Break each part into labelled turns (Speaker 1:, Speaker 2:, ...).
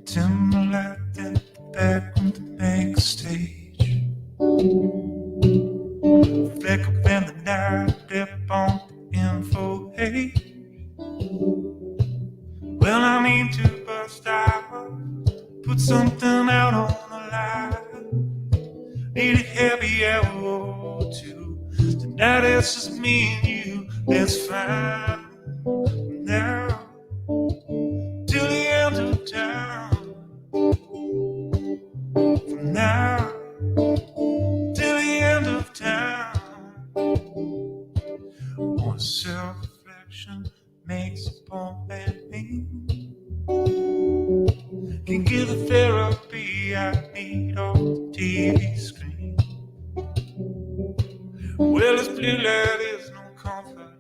Speaker 1: Timberlight at the back on the main stage. Flick up in the night, dip on the info page. Well, I mean to bust out, put something out on the line. Need a happy hour or two. Tonight it's just me and you. That's fine. Now till the end of time. From now till the end of time. One self-reflection makes a point at me. Can give the therapy I need off the TV screen. Well, this blue light is no comfort,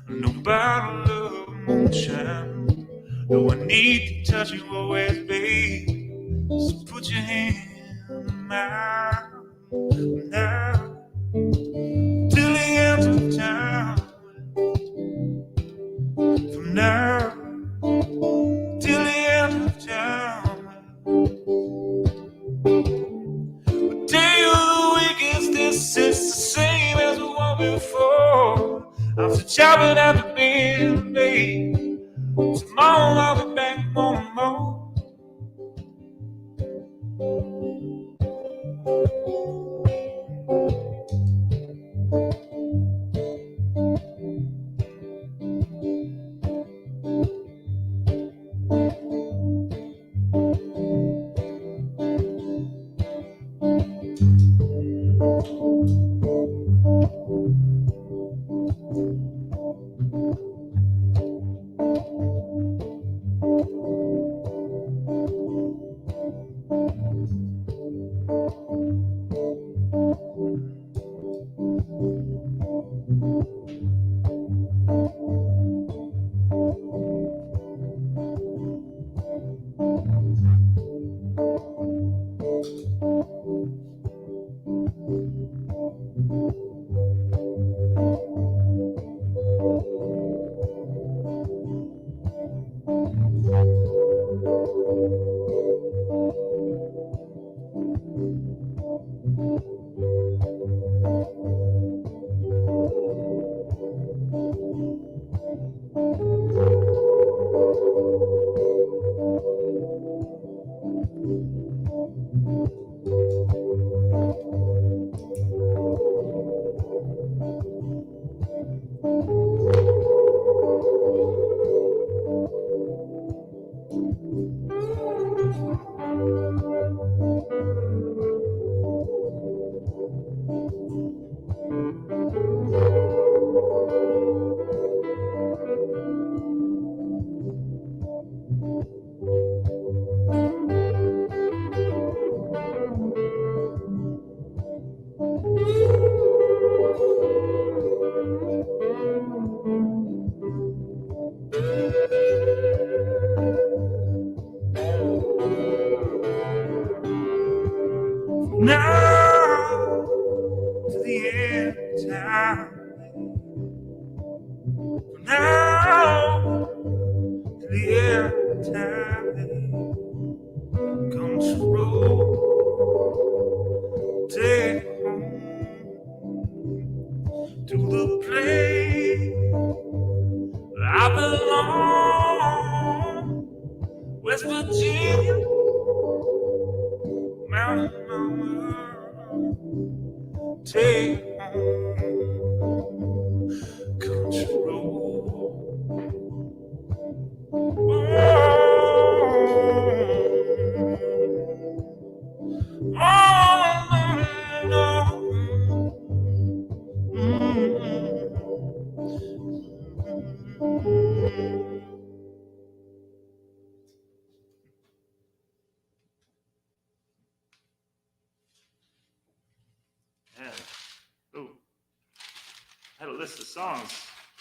Speaker 1: no bottle of moonshine. No, I need to touch you always, babe. So put your hand in mine now till the end of time. From now till the end of time. What day of the week is this? It's the same as the one before. After chopping at the bed, babe. Tomorrow I'll be back on more. Now to the end of time. From now to the end of time. Come to roll, take home to the place I belong. West Virginia, Mountain Mama, take home control. Yeah. Oh, I had a list of songs.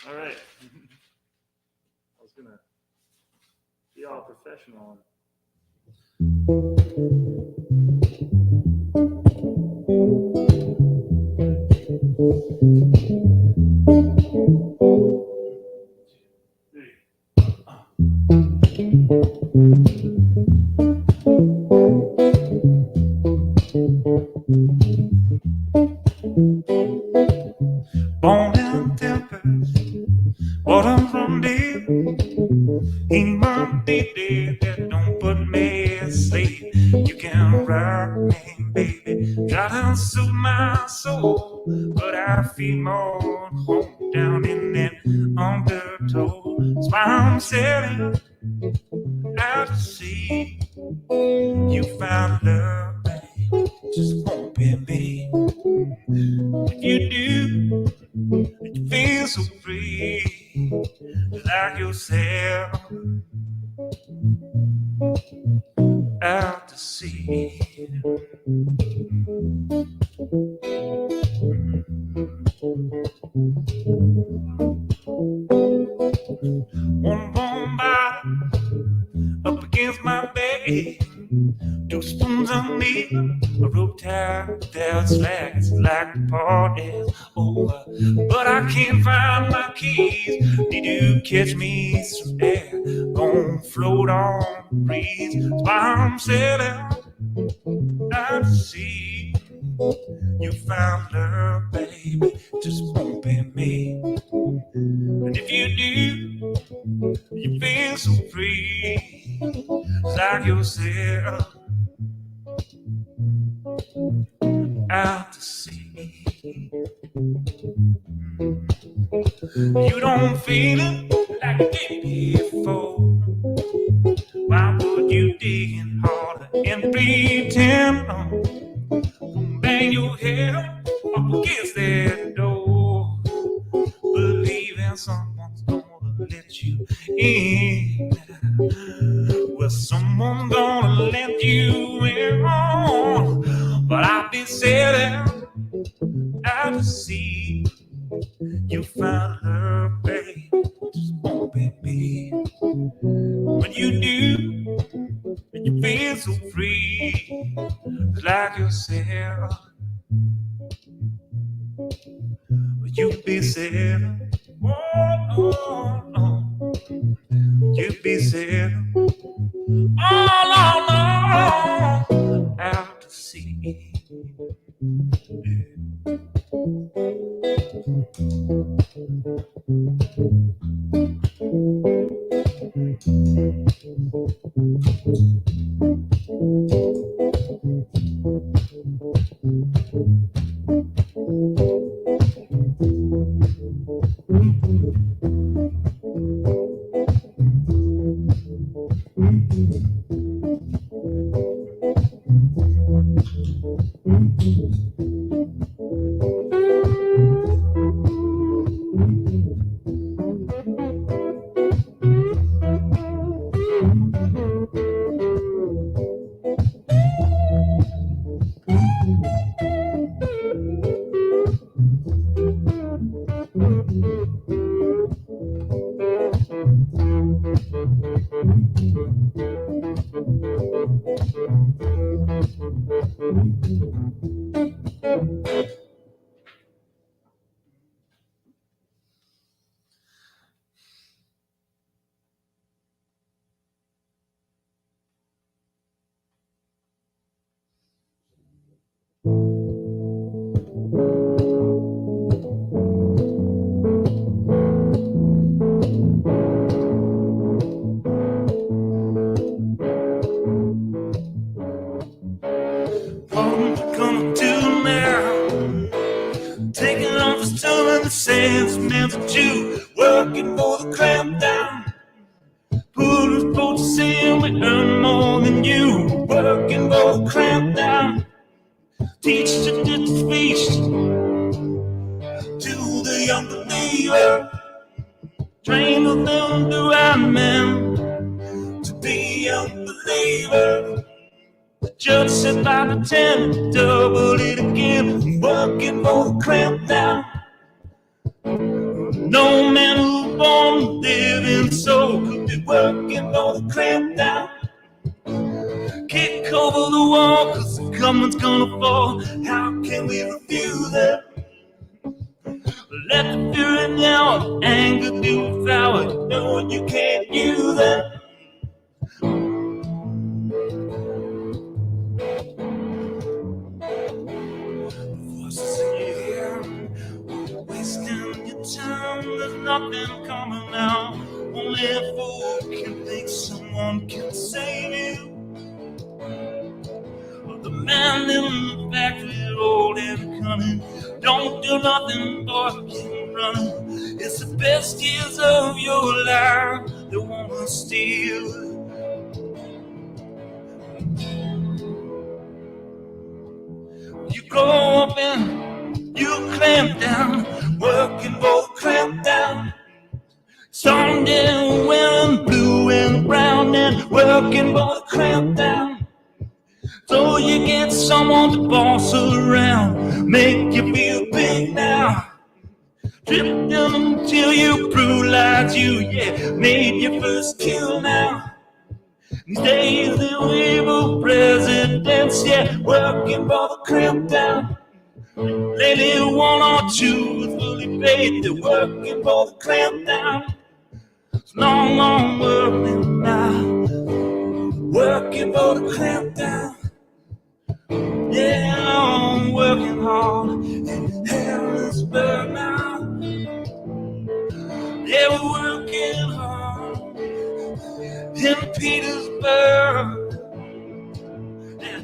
Speaker 1: All right. I was gonna be all professional. Born in tempest, water from deep. Ain't my baby that don't put me asleep. You can rock me, baby, try to soothe my soul, but I feel more home down in that undertow. That's why I'm sailing out to sea. You found love, baby, just won't be me. If you do, you feel so free, like yourself out to sea. One warm body up against my bed, 2 spoons on me, a rope tied without slacks, like the party's over. But I can't find my keys. Need to catch me some air, gonna float on the breeze. That's why I'm sailing out to sea. You found love, baby, just won't be me. And if you do, you feel so free, like yourself out to sea. You don't feel it like you did before. Why would you dig in harder and pretend? Bang your head up against that door, believing someone's gonna let you in. Well, someone's gonna let you in, but I'll be sailing out to sea. You found her, babe, just won't be me. When you do, you feel so free, like yourself. You be sailing, oh, oh, oh. You be sailing, all alone, out to sea. Working for the crampdown, put us both to sin, we earn more than you. Working for the crampdown, teach the speech to the young believer, train them to right men, to be unbelievers. The judge said by the 10, double it again. Working for the crampdown. No man who's born living soul could be working for the crampdown. Kick over the wall, cause the government's gonna fall. How can we refuse it? Let the fury now, the anger do the flower. Knowing you can't use it. running. Don't do nothing, boy, keep running. It's the best years of your life they wanna steal. You grow up and you clamp down, working for the clamp down. Someday wearing blue and brown and working for the clamp down. So you get someone to boss around, make you feel big now. Drip down until you brutalize you, yeah, made your first kill now. These days the wave of presidents, yeah, working for the clamp down. Lately one or two is fully paid, they're working for the clamp down. It's long, long working now, working for the clamp down. Yeah, I'm working hard in Harrisburg now. Yeah, we're working hard in Petersburg. Yeah.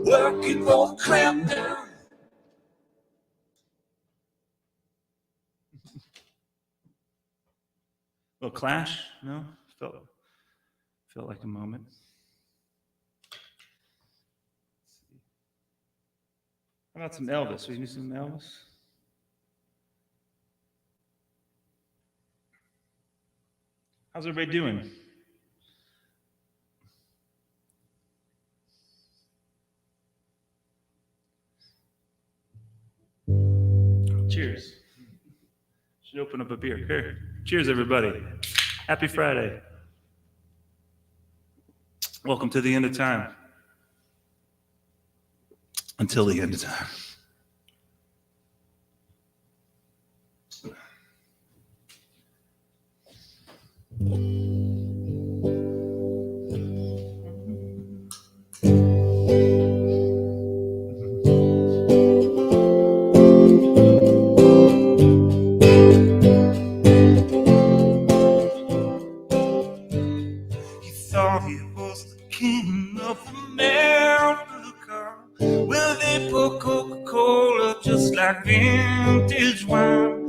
Speaker 1: Working for the clamp down. A little Clash, no? Felt like a moment. How about some Elvis? We need some Elvis? How's everybody doing? Cheers. Should open up a beer. Here. Cheers, everybody. Happy Friday. Welcome to the end of time. Until the end of time. Vintage wine.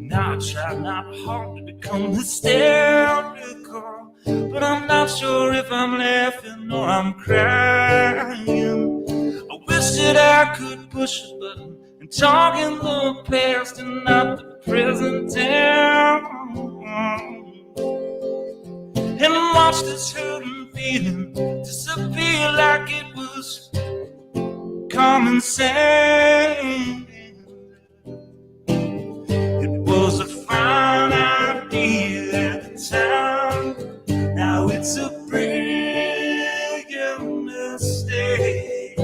Speaker 1: Now I try not hard to become hysterical, but I'm not sure if I'm laughing or I'm crying. I wish that I could push a button and talk in the past and not the present time, and watch this hurting feeling disappear like it was common sense. Was a fine idea at the time. Now it's a brilliant mistake.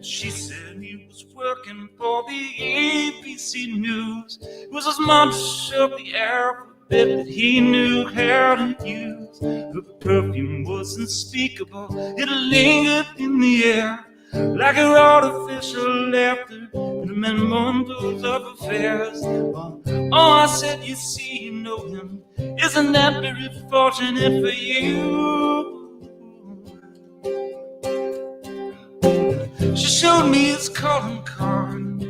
Speaker 1: She said he was working for the ABC News. It was as much of the alphabet that he knew how to use. Her perfume was unspeakable. It lingered in the air like her artificial laughter and the mementos of affairs. Oh, I said, you see, you know him. Isn't that very fortunate for you? She showed me his calling card.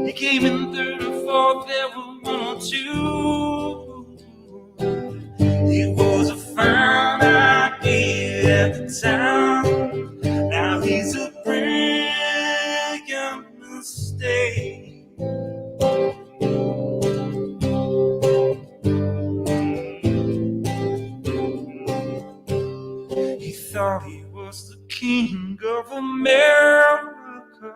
Speaker 1: He came in third or fourth, there were one or two. It was a fine idea at the time. Now he's a brilliant mistake. He thought he was the king of America,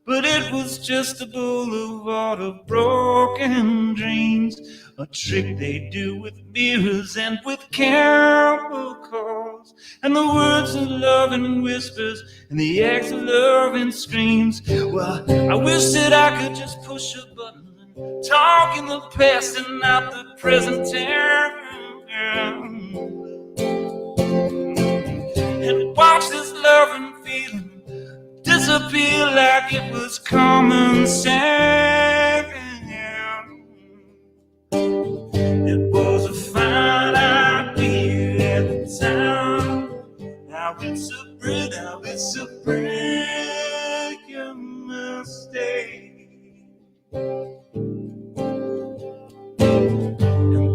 Speaker 1: but it was just a boulevard of broken dreams. A trick they do with mirrors and with chemicals, and the words of love and whispers, and the acts of love and screams. Well, I wish that I could just push a button and talk in the past and not the present time, and watch this love and feeling disappear like it was common sense. it's a breaking mistake. It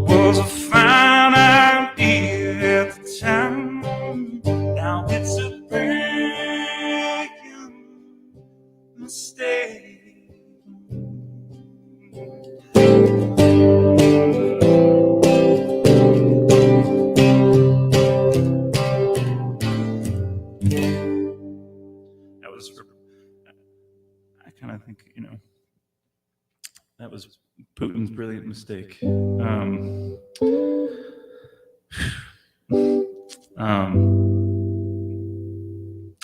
Speaker 1: was a fine idea at the time. Now it's a breaking mistake. That was, I kind of think, that was Putin's brilliant mistake.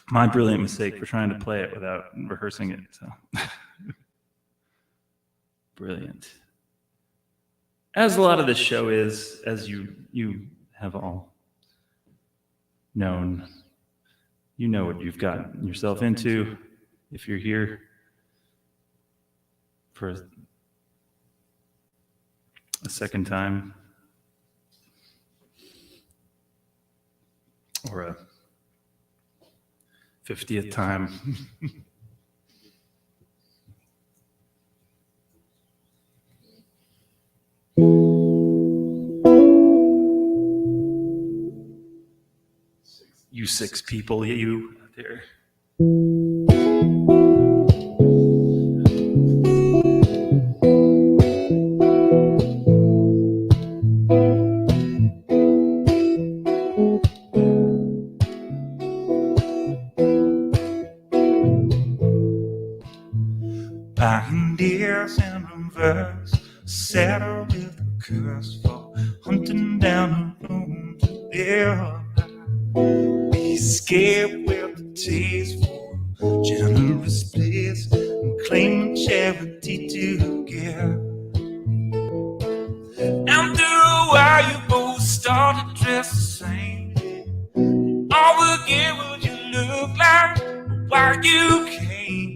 Speaker 1: My brilliant mistake for trying to play it without rehearsing it. So brilliant. As a lot of this show is, as you have all known, you know what you've gotten yourself into if you're here for a second time or a 50th time. You six people, you out there. Pioneers in reverse, saddle with a curse for hunting down a room to live. Be scared with the taste for generous bliss and claiming charity to give. After a while, you both started dressed the same. All forget what you look like, why you came.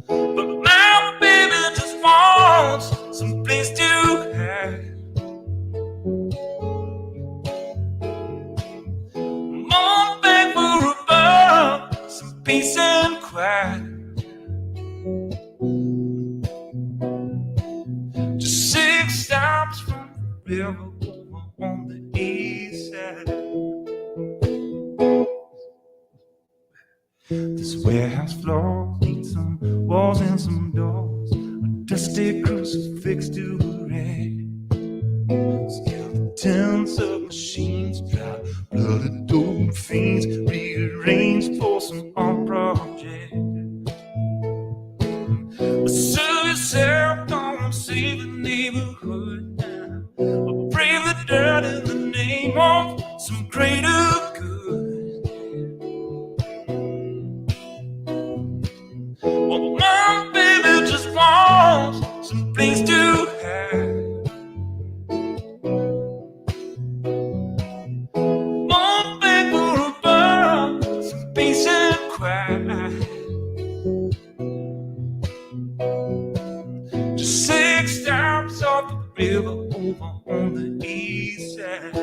Speaker 1: But my baby just wants some place to hide. More back for above, some peace and quiet. Just 6 stops from the river over on the east side. This warehouse floor needs some walls and some doors, a dusty crucifix to erect. Skeletons of machines, dry blooded old fiends, rearranged for some art project. Serve yourself, don't save the neighborhood now, or brave the dirt in the name of some greater good. Well, my baby just wants some place to hide. More paper above, some peace and quiet. Just 6 stops off the river over on the east side.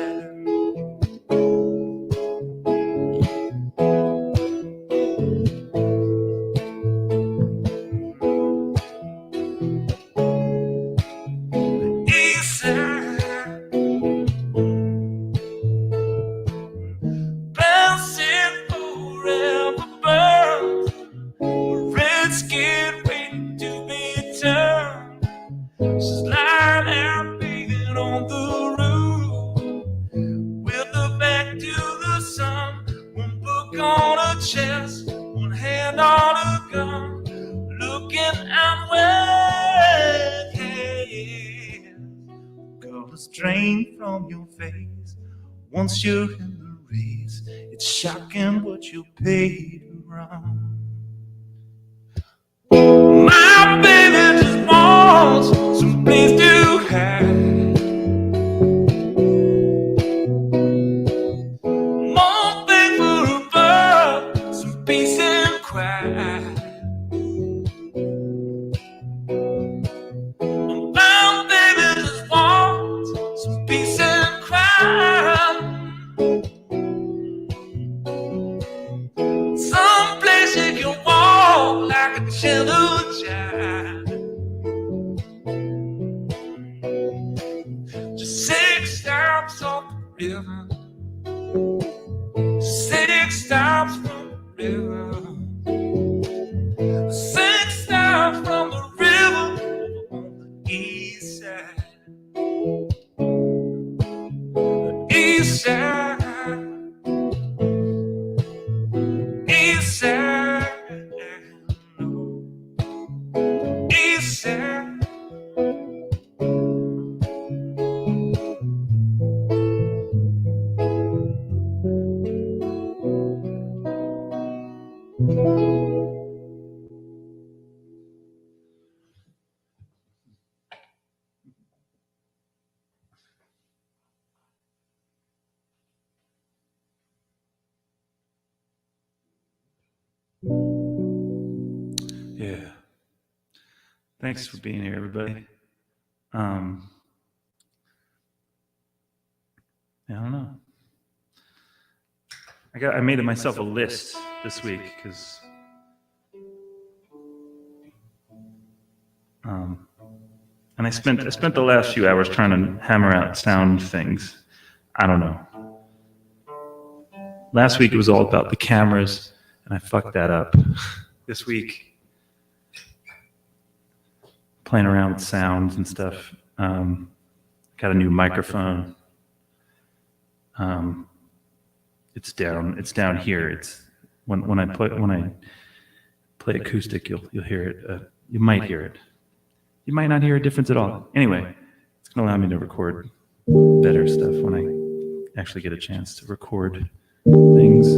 Speaker 1: She's lying out begging on the roof with her back to the sun, one book on her chest, one hand on her gun, looking outward. Colors drain from your face once you're in the race. It's shocking what you pay to run. My baby just wants some place to hide. More paper above, some peace and quiet. My baby just wants some peace and quiet. gentle child. Just 6 stops off the river, 6 stops from the river, 6 stops from the river on the east side. East side, east side, east side. Yeah. Thanks for being here, everybody. I don't know. I made myself a list this week because and I spent the last few hours trying to hammer out sound things. I don't know. Last week it was all about the cameras, and I fucked that up. This week, playing around with sounds and stuff. Got a new microphone. It's down here. It's when I play acoustic, you'll hear it. You might hear it. You might not hear a difference at all. Anyway, it's gonna allow me to record better stuff when I actually get a chance to record things.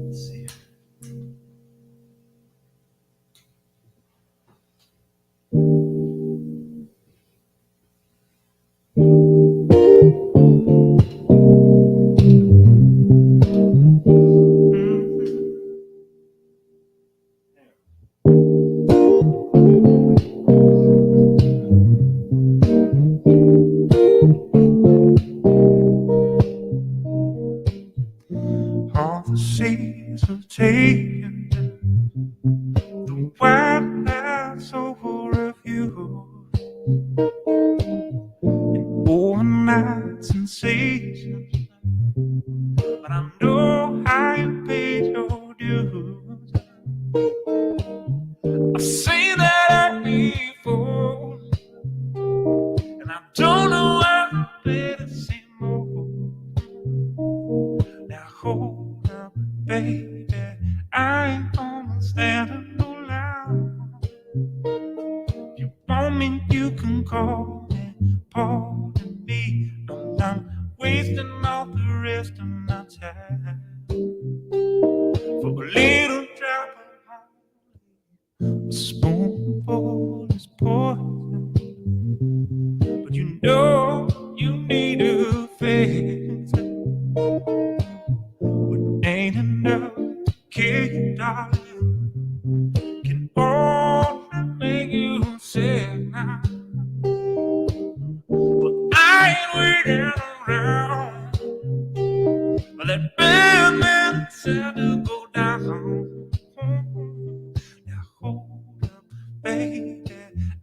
Speaker 1: Let's see. All the seas have taken the white lights over of you, and overnight sensations. But I know how you paid your dues. I've seen that before, and I don't know how to better see more. Now hold up, baby, I ain't gonna stand no line. If you want me, you can call me, pardon me. I'm not wasting all the rest of my time for a little drop of honey. A spoonful is poison, but you know you need to fix it. What ain't enough to kill you, darling, can only make you sick now. But I ain't waiting around for that bad man said to go down. Now hold up, baby,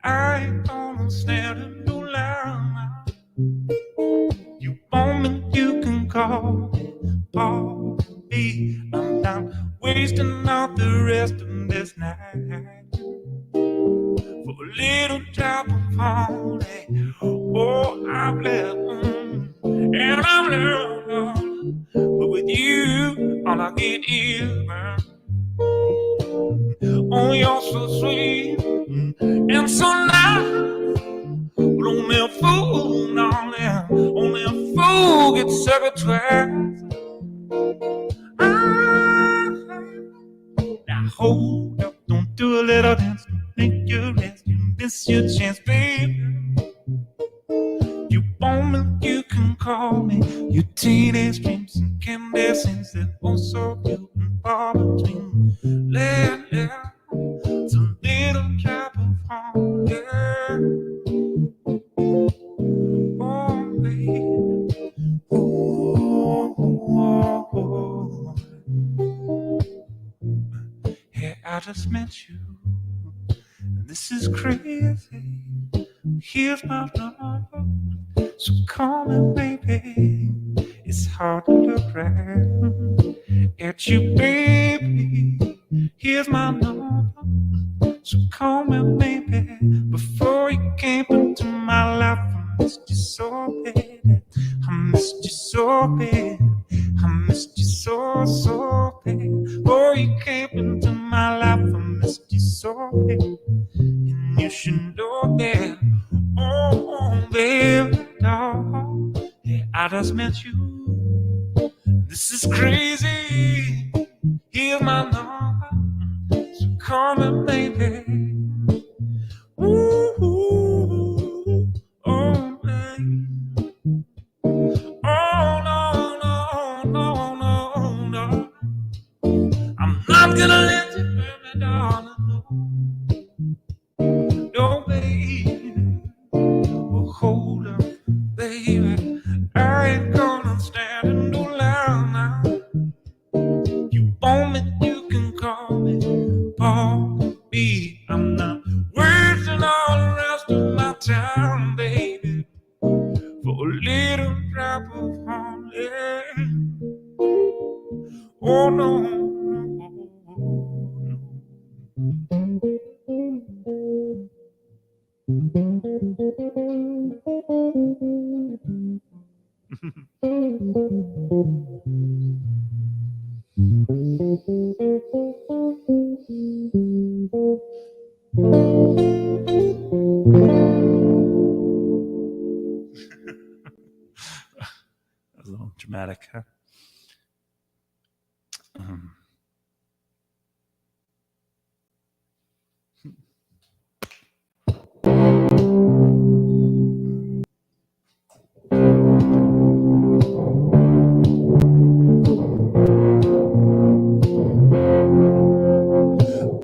Speaker 1: I ain't gonna stand it no longer. You want me, you can call me, pardon me. I'm not wasting all the rest of this night for a little drop of honey. Oh, I'm left, and I'm left, but with you, all I get is burn. Oh, you're so sweet and so nice, but only a fool, darling, only a fool gets suckered twice. Now hold up, don't do a little dance, don't make you rest, you miss your chance, baby. You want me, you can call me, your teenage dreams and candy scenes that oh so cute and far between. Let it's a little drop of honey. Oh, baby. Oh, oh, oh, oh. I just met you, and this is crazy. Here's my love, so call me baby. It's hard to look right at you, baby. Here's my number, so call me baby. Before you came into my life, I missed you so bad. I missed you so bad. I missed you so, so bad. Before you came into my life, I missed you so bad. And you should know that. Oh, baby, doll. Yeah, I just met you. This is crazy. Here's my number, so call me baby. Ooh, oh, baby. Oh, no, no, no, no, no. I'm not gonna let you hurt me, darling. No, no, baby. Well, hold up, baby. I ain't gonna stand in no line now. You want me, you can call me Paul B. I'm not wasting all the rest of my time, baby, for a little drop of honey. Oh no, no, a little dramatic, huh?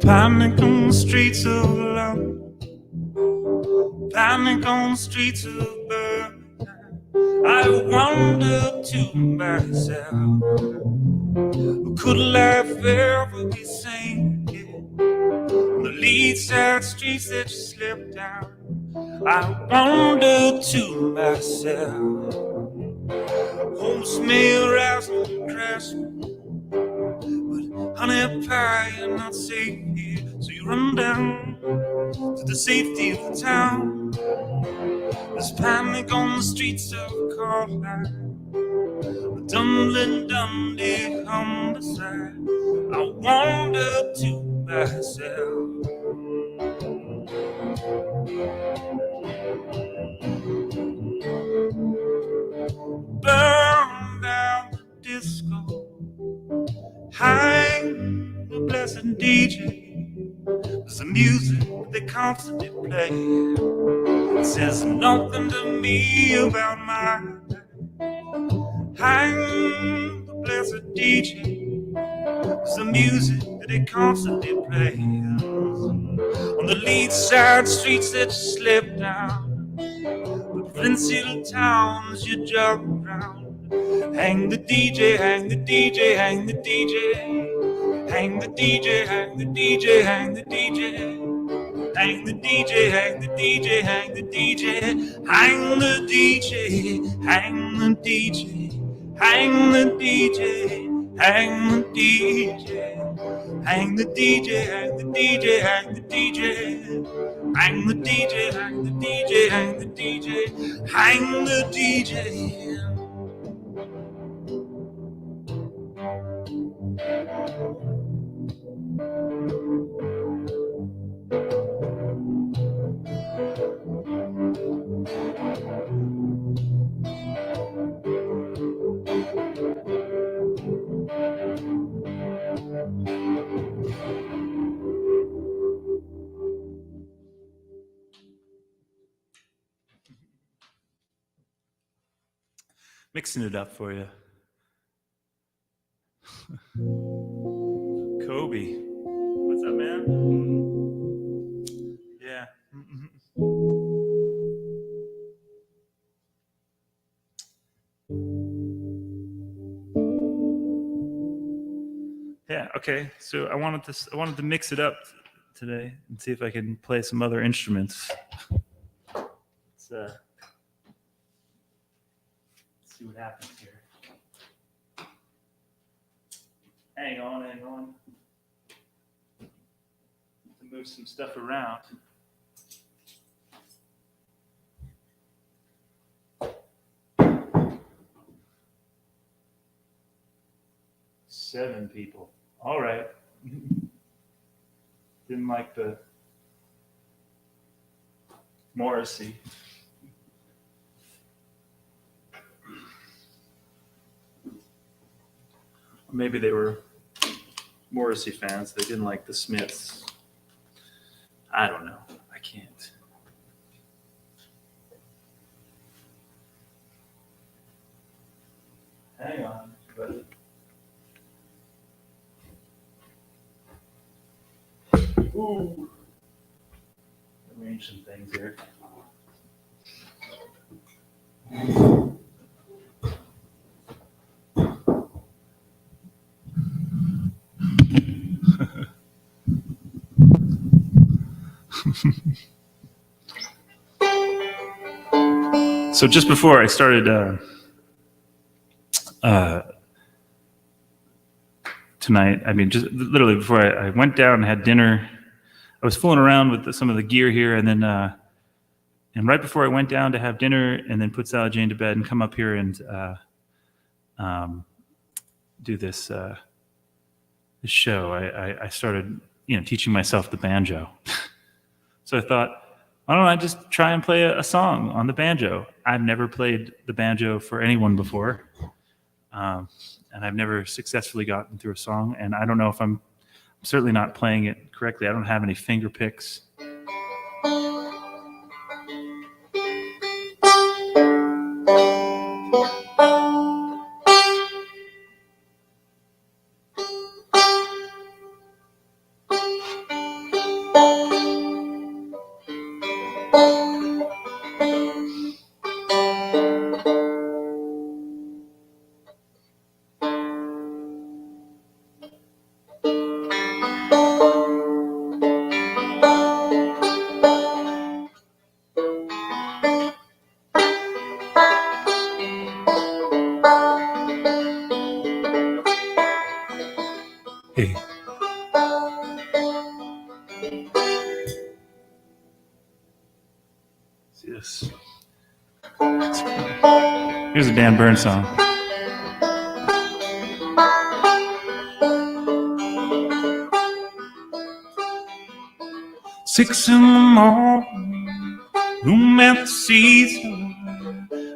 Speaker 1: Panic on the streets of love, panic on the streets of Berlin. I wonder to myself, could life ever be sane again? On the lead side streets that you slipped down, I wonder to myself, homes may rise and crash, but honey pie, you're not safe here. So you run down to the safety of the town. There's panic on the streets of Carlisle, tumbling down the homicide. I wonder to myself, burn down the disco, hang the blessed DJ. There's the music they constantly play. It says nothing to me about my life. Hang the blessed DJ. There's the music that they constantly play. On the lead side streets that you slip down, the Prince little towns you jog around. Hang the DJ, hang the DJ, hang the DJ. Hang the DJ, hang the DJ, hang the DJ. Hang the DJ, hang the DJ, hang the DJ. Hang the DJ, hang the DJ. Hang the DJ, hang the DJ. Hang the DJ, hang the DJ, hang the DJ. Hang the DJ, hang the DJ, hang the DJ. Hang the DJ. Mixing it up for you. Kobe. What's up, man? Yeah. Yeah, okay. So I wanted to mix it up today and see if I can play some other instruments. Let's see what happens here. Hang on. To move some stuff around. Seven people. All right. Didn't like the Morrissey. Maybe they were Morrissey fans. They didn't like the Smiths. I don't know. I can't. Hang on, buddy. Ooh. Arrange some things here. So just before I started tonight, I mean, just literally before I went down and had dinner, I was fooling around with some of the gear here, and then and right before I went down to have dinner and then put Sally Jane to bed and come up here and do this this show, I started teaching myself the banjo. So I thought, why don't I just try and play a song on the banjo? I've never played the banjo for anyone before, and I've never successfully gotten through a song, and I don't know if I'm certainly not playing it correctly. I don't have any finger picks. Hey. See this. Here's a Dan Burns song. Six in the morning, room at the Cecil,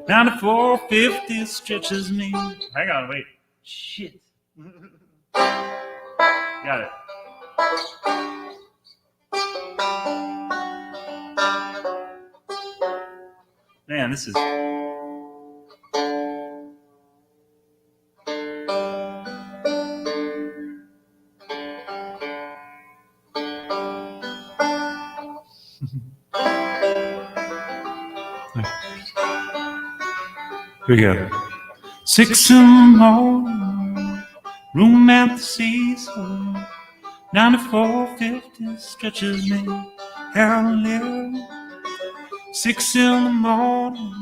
Speaker 1: 9450 stretches me. Hang on, wait. Shit. Got it. Man, this is... Here we go. 6 in the morning, room at the Cecil, 9450 stretches me. Hallelujah. 6 in the morning,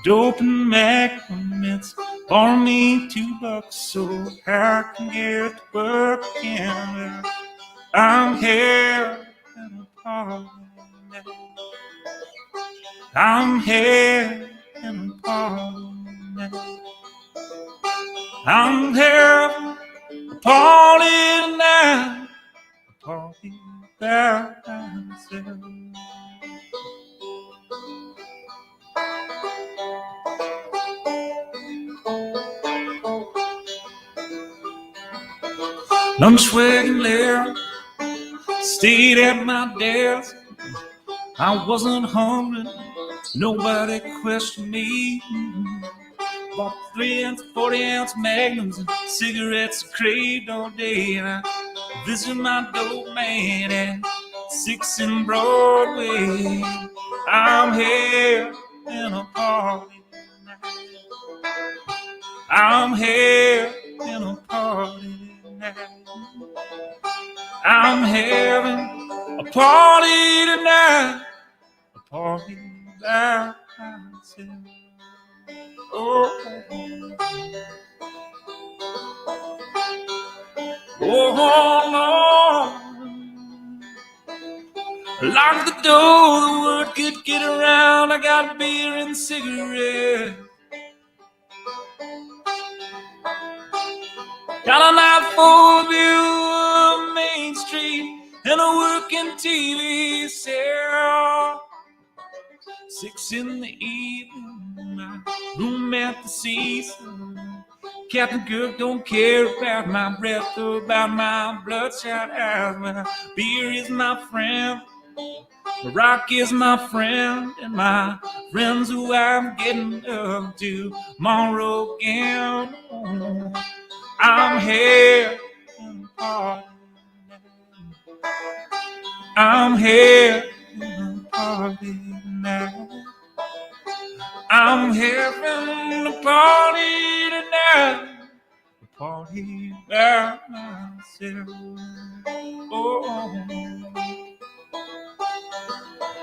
Speaker 1: dope and magnum, it's borrowing me $2 so I can get to work again. I'm here in a party now. I'm here in a party now. I'm here a party now. A party about myself. Lunch wagon there, stayed at my desk. I wasn't hungry, nobody questioned me. Bought 3-ounce, 40-ounce magnums and cigarettes craved all day. And I visited my dope man at 6 in Broadway. I'm here in a party now. I'm here in a party now. I'm having a party tonight, a party by myself. Oh, oh, Lord. Lock the door, the word could get around. I got beer and cigarettes. Got a night full view of Main Street and a working TV set. 6 in the evening, my room at the season. Captain Kirk don't care about my breath or about my bloodshot eyes. My beer is my friend, my rock is my friend, and my friends who I'm getting up to tomorrow again. I'm here in the party. I'm here in the party now. I'm having a party tonight, a party by myself. Oh,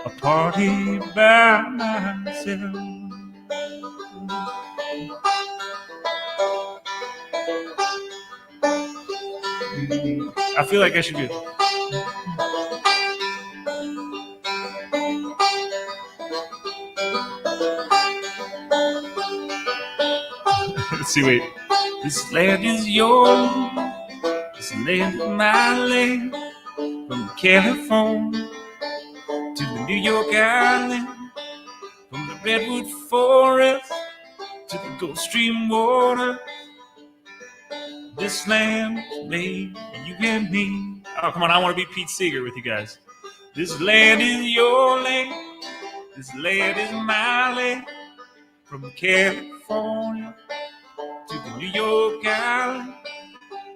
Speaker 1: a party by myself. I feel like I should do it. Let's see, wait. This land is yours, this land is my land. From California to the New York Island, from the Redwood Forest to the Gulf Stream water. This land is made for you and me. Oh, come on, I want to be Pete Seeger with you guys. This land is your land, this land is my land. From California to the New York Island,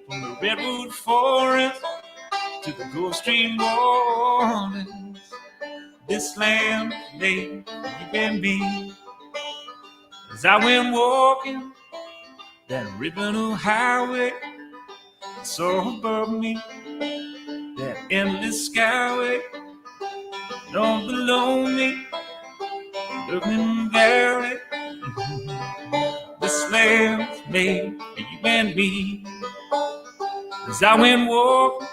Speaker 1: from the Redwood Forest to the Gulf Stream waters. This land is made for you and me. As I went walking that Ribbon Highway, I saw above me that endless skyway. And on below me, Looking Valley. This land's made for you and me. As I went walking,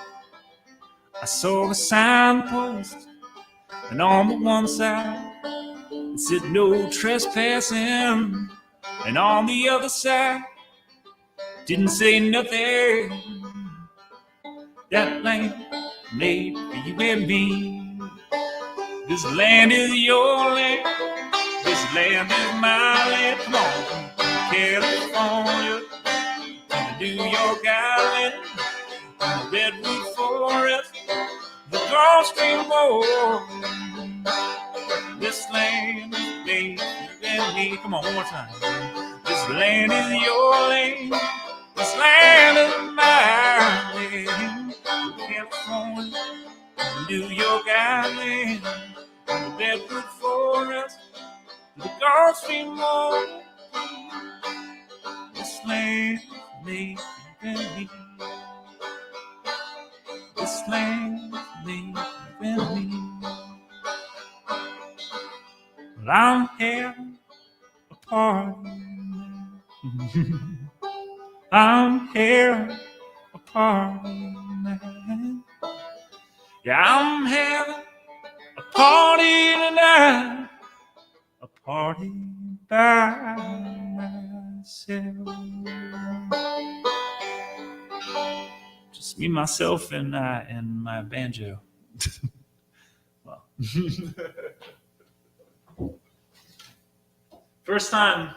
Speaker 1: I saw a signpost, and on the one side it said no trespassing, and on the other side didn't say nothing. That land made for you and me. This land is your land, this land is my land. Come on, from California to the New York Island, from the Redwood Forest, the Gulf Stream War. This land is made for you and me. Come on, one more time. This land is your land, this land is my land. From California to New York Island, from the Redwood Forest to the Gulf Stream War. This land is made for you and me. This land is made for you and me. Well, I'm having a party. I'm having a party tonight. Yeah, I'm having a party tonight. A party by myself. Just me, myself, and my banjo. Well, first time.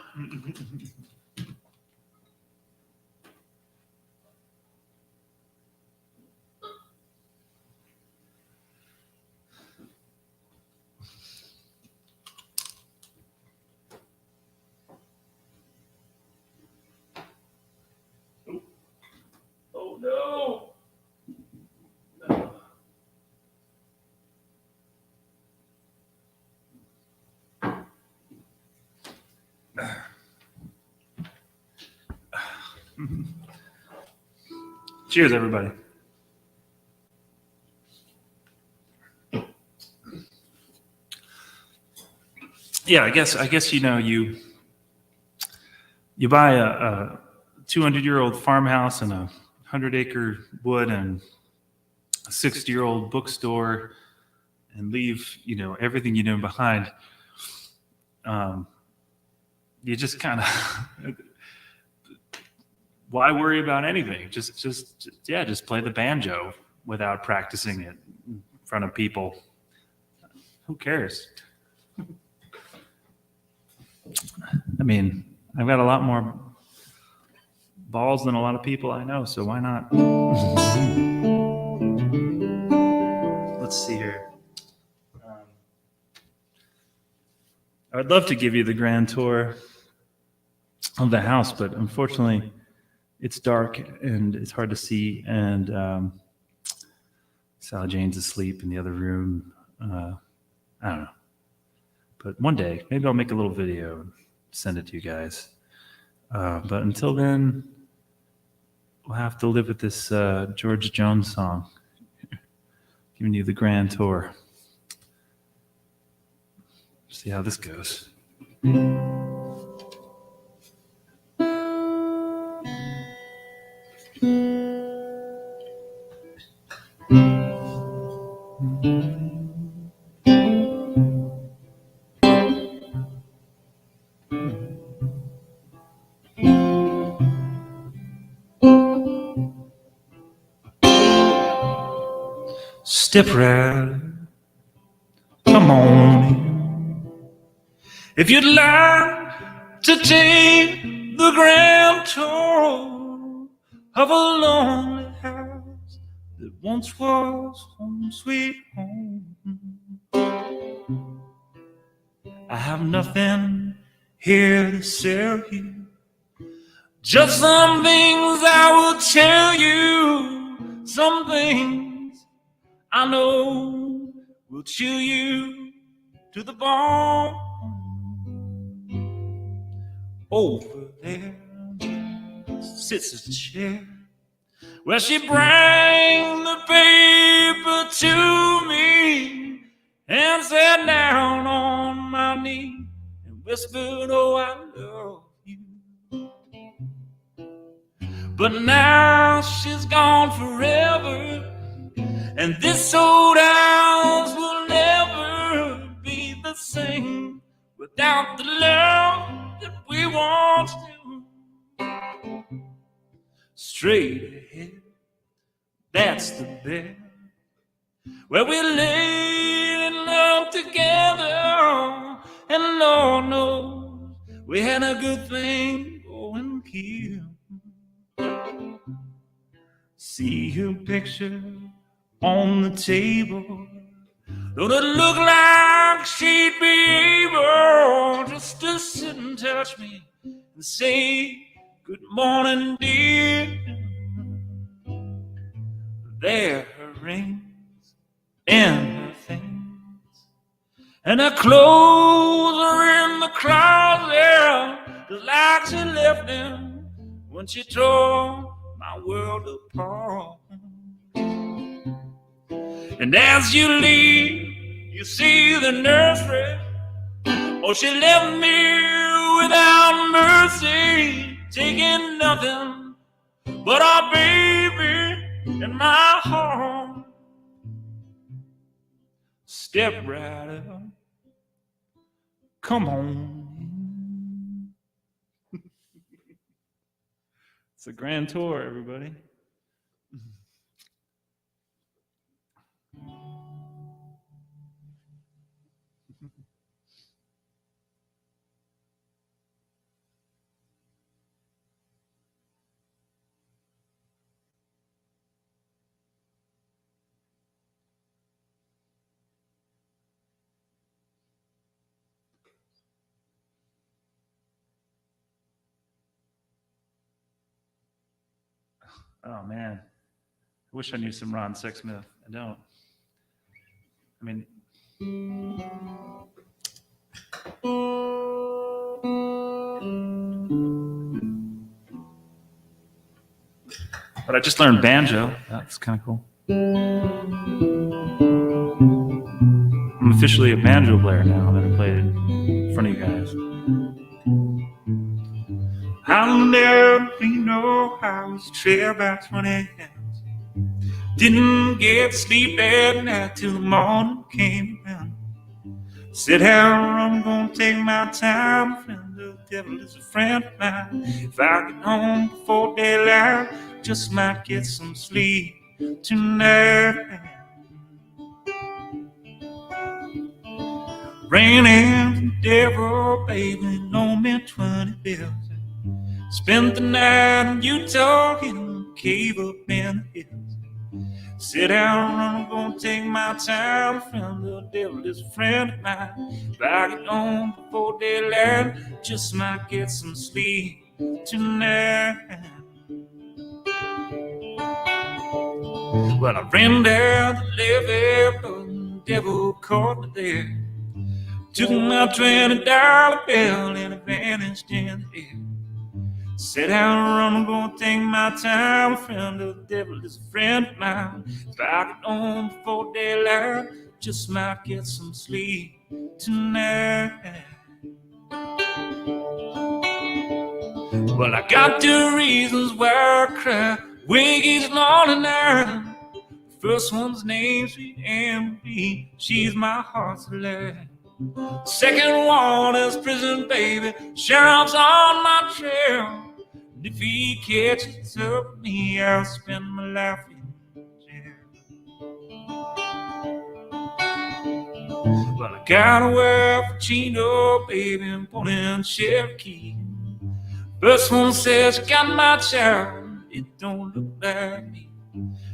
Speaker 1: Oh no! No. Cheers, everybody. yeah, I guess you buy a 200-year-old farmhouse and a 100-acre wood and a 60-year-old bookstore and leave everything you know behind. You just kind of why worry about anything? Just play the banjo without practicing it in front of people. Who cares? I mean, I've got a lot more balls than a lot of people I know, so why not? Let's see here. I would love to give you the grand tour of the house, but unfortunately, it's dark and it's hard to see. And Sally Jane's asleep in the other room. I don't know. But one day, maybe I'll make a little video and send it to you guys. But until then, we'll have to live with this George Jones song, giving you the grand tour. See how this goes. Step right, come on in. If you'd like to take the grand tour of a lonely house that once was home sweet home, I have nothing here to sell you, just some things I will tell you, some things I know will chill you to the bone. Over there sits a chair where she brings the paper to me and sat down on my knee and whispered, oh, I love you. But now she's gone forever, and this old house will never be the same without the love that we once knew. Straight ahead, that's the bed where we laid in love together, and Lord knows we had a good thing going here. See her picture on the table, don't it look like she'd be able just to sit and touch me and say, good morning, dear. There her rings and her things, and her clothes are in the closet, just like she left them when she tore my world apart. And as you leave, you see the nursery. Oh, she left me without mercy, taking nothing but our baby in my heart. Step right up, come on in. It's a grand tour, everybody. Oh, man. I wish I knew some Ron Sexsmith. I don't. I mean, but I just learned banjo. That's kind of cool. I'm officially a banjo player now that I played front of you guys. I'll never know how I was trailed by 20 hands. Didn't get sleep at night till the morning came around. Said how I'm gonna take my time, friend. The devil is a friend of mine. If I get home before daylight, just might get some sleep tonight. Raining the devil, baby, loan me 20 bills. Spent the night in Utah in a cave up in the hills. Sit down, I'm gonna take my time, friend. The devil is a friend of mine. If I get home before daylight, just might get some sleep tonight. Well, I ran down the levee, but the devil caught me there. Took my $20 bill and it vanished in the air. Sit down, I'm gonna take my time, friend. The devil is a friend of mine. If I get home before daylight, just might get some sleep tonight. Well, I got two reasons why I cry. Wiggy's lonely now. First one's named Sweet Amber. She's my heart's delight. Second one is prison, baby. Sheriff's on my trail. And if he catches up with me, I'll spend my life in jail. Well, I got a wife for Chino, baby, and born in Cherokee. First one says, you got my child, it don't look like me.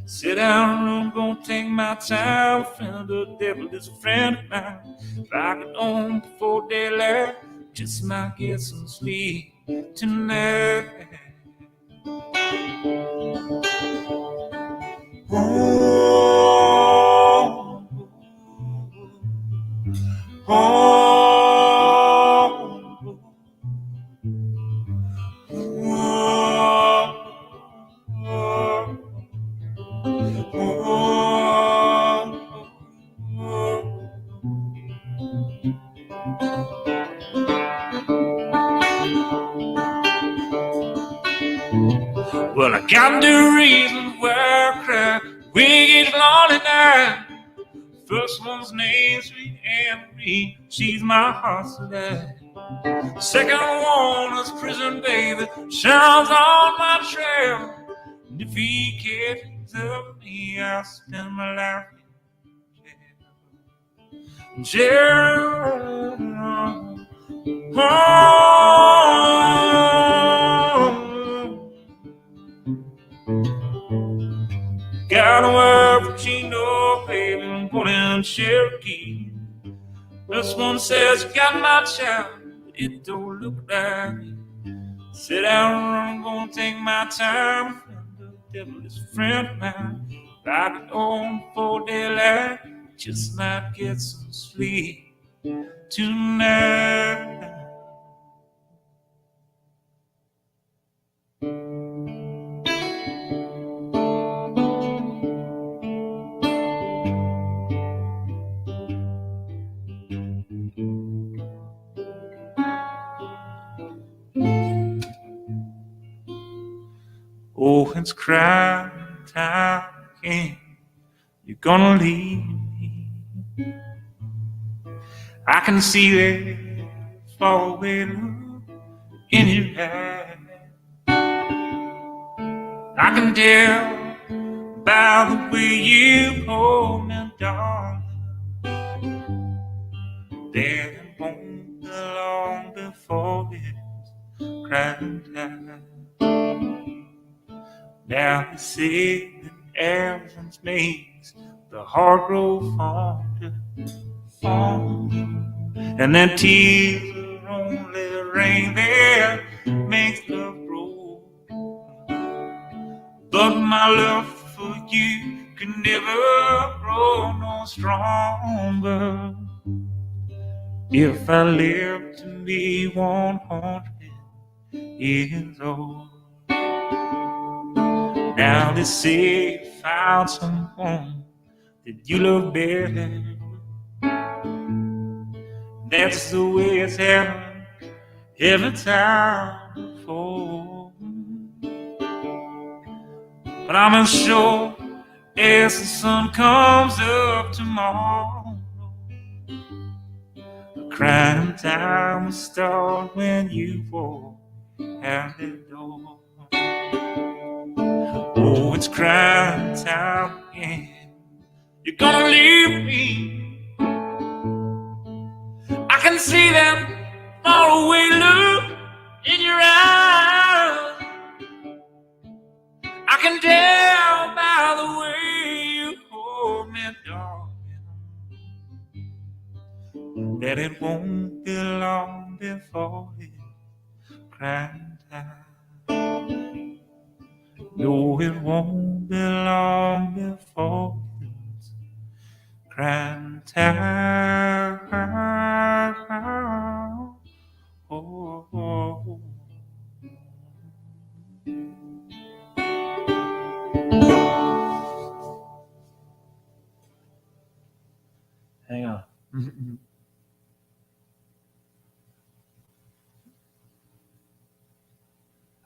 Speaker 1: Sit down, I'm gonna take my time, friend. The devil is a friend of mine. If I get home before daylight, just might get some sleep tonight. Oh, oh, well, I got the reasons why I cry. Wicked lonely night. First one's named Sweet Amber. She's my heart's delight. Second one is prison, baby. Shines on my trail. And if he catches up with me, I'll spend my life in jail. Got a wife for Chino, baby, and born in Cherokee. This one says, you got my child, it don't look like me. Sit down, I'm gonna take my time. The devil is a friend of mine. If I get home before daylight, just might get some sleep tonight. Oh, it's crying time again. You're gonna leave me. I can see that falling in your eyes. I can tell by the way you hold me, darling, that it won't be long before it's crying time. Now they say that absence makes the heart grow fonder, and that tears are only rain that makes love grow. But my love for you can never grow no stronger. If I live to be 100 years old. Now they say you found someone that you love better. That's the way it's happened every time before. But I'm as sure as the sun comes up tomorrow, the crying time will start when you walk out the door. Oh, it's crying time again. You're gonna leave me. I can see that faraway look in your eyes. I can tell by the way you hold me, darling, that it won't be long before it's crying time. No, it won't be long before it's crying time. Oh, oh, oh. Hang on. I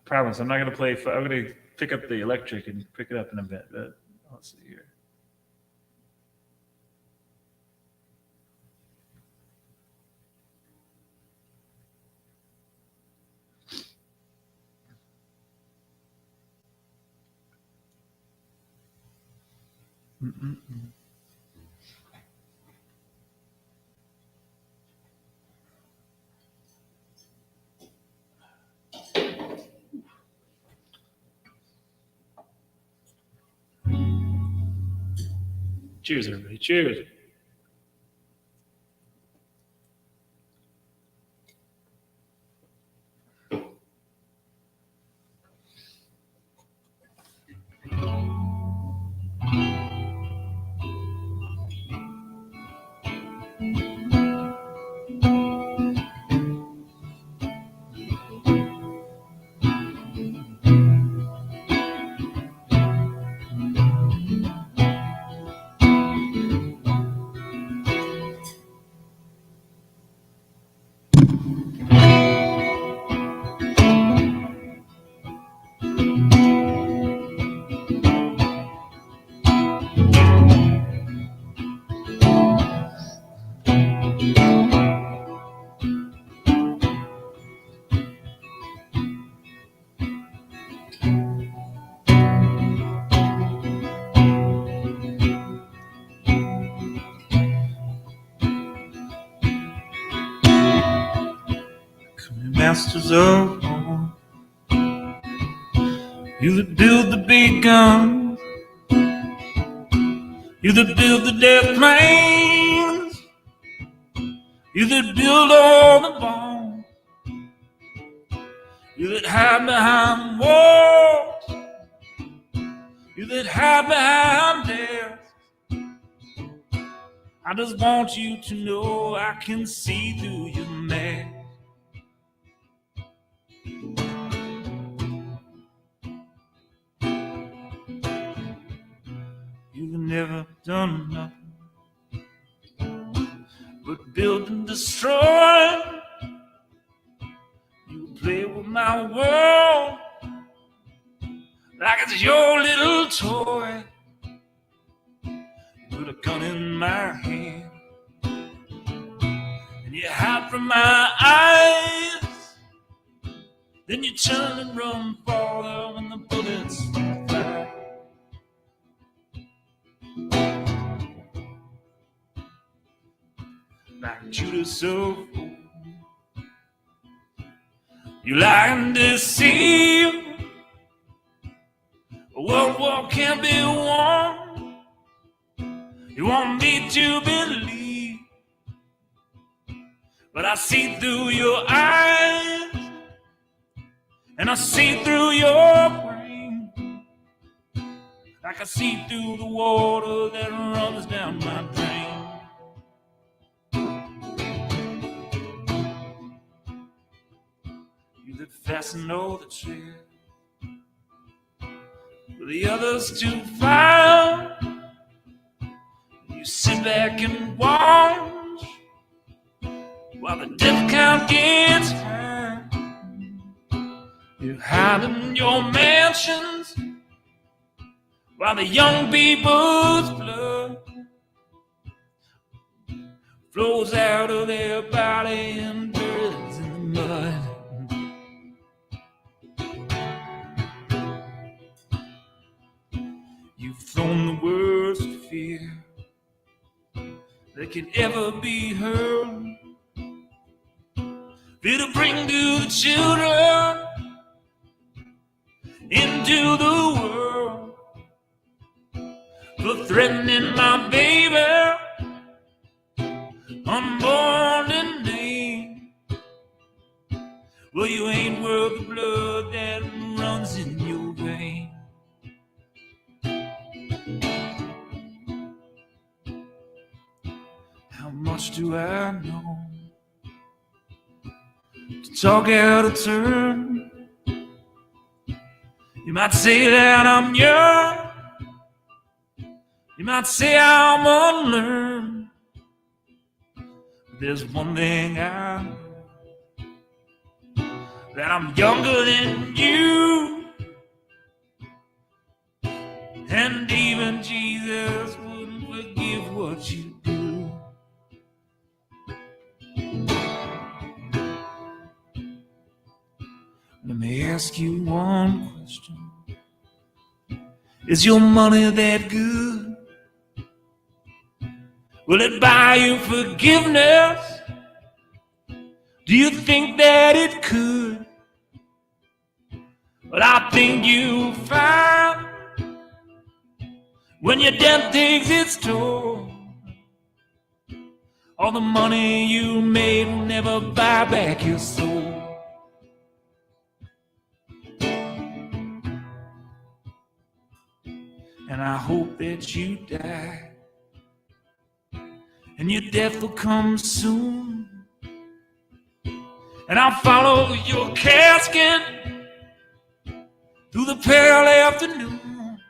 Speaker 1: promise I'm not going to play. I'm going to pick up the electric and pick it up in a bit. But let's see here. Cheers, everybody. Cheers. Masters of war, you that build the big guns, you that build the death planes, you that build all the bombs, you that hide behind walls, you that hide behind death. I just want you to know I can see through your mask. You've never done nothing but build and destroy. You play with my world like it's your little toy. You put a gun in my hand and you hide from my eyes. Then you turn and run farther when the bullets fly. Like Judas of old, you lie and deceive. A world war can't be won. You want me to believe, but I see through your eyes, and I see through your brain, like I see through the water that runs down my drain. You that fasten all the chair for the others to find. You sit back and watch discount gets high. You're hiding your mansions while the young people's blood flows out of their body and buries in the mud. You've thrown the worst fear that could ever be heard, fear to bring to the children into the world, for threatening my baby unborn and name. Well, you ain't worth the blood that runs in your vein. How much do I know to talk out of turn? You might say that I'm young, you might say I'm unlearned, but there's one thing I know, that I'm younger than you, and even Jesus wouldn't forgive what you do. Let me ask you one question. Is your money that good? Will it buy you forgiveness? Do you think that it could? Well, I think you'll find when your death takes its toll, all the money you made will never buy back your soul. And I hope that you die, and your death will come soon, and I'll follow your casket through the pale afternoon,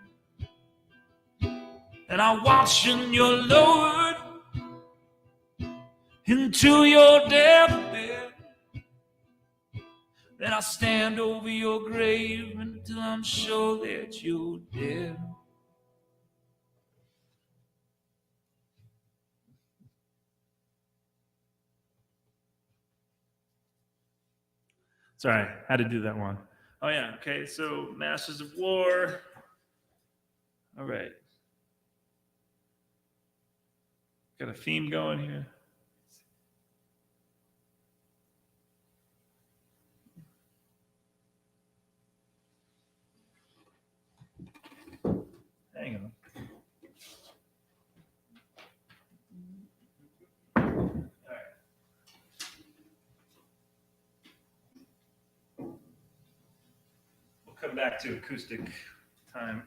Speaker 1: and I'll watch in your lowered into your deathbed. Then I'll stand over your grave until I'm sure that you're dead. Sorry, I had to do that one. Oh yeah, okay, so Masters of War. All right. Got a theme going here. Hang on. Come back to acoustic time.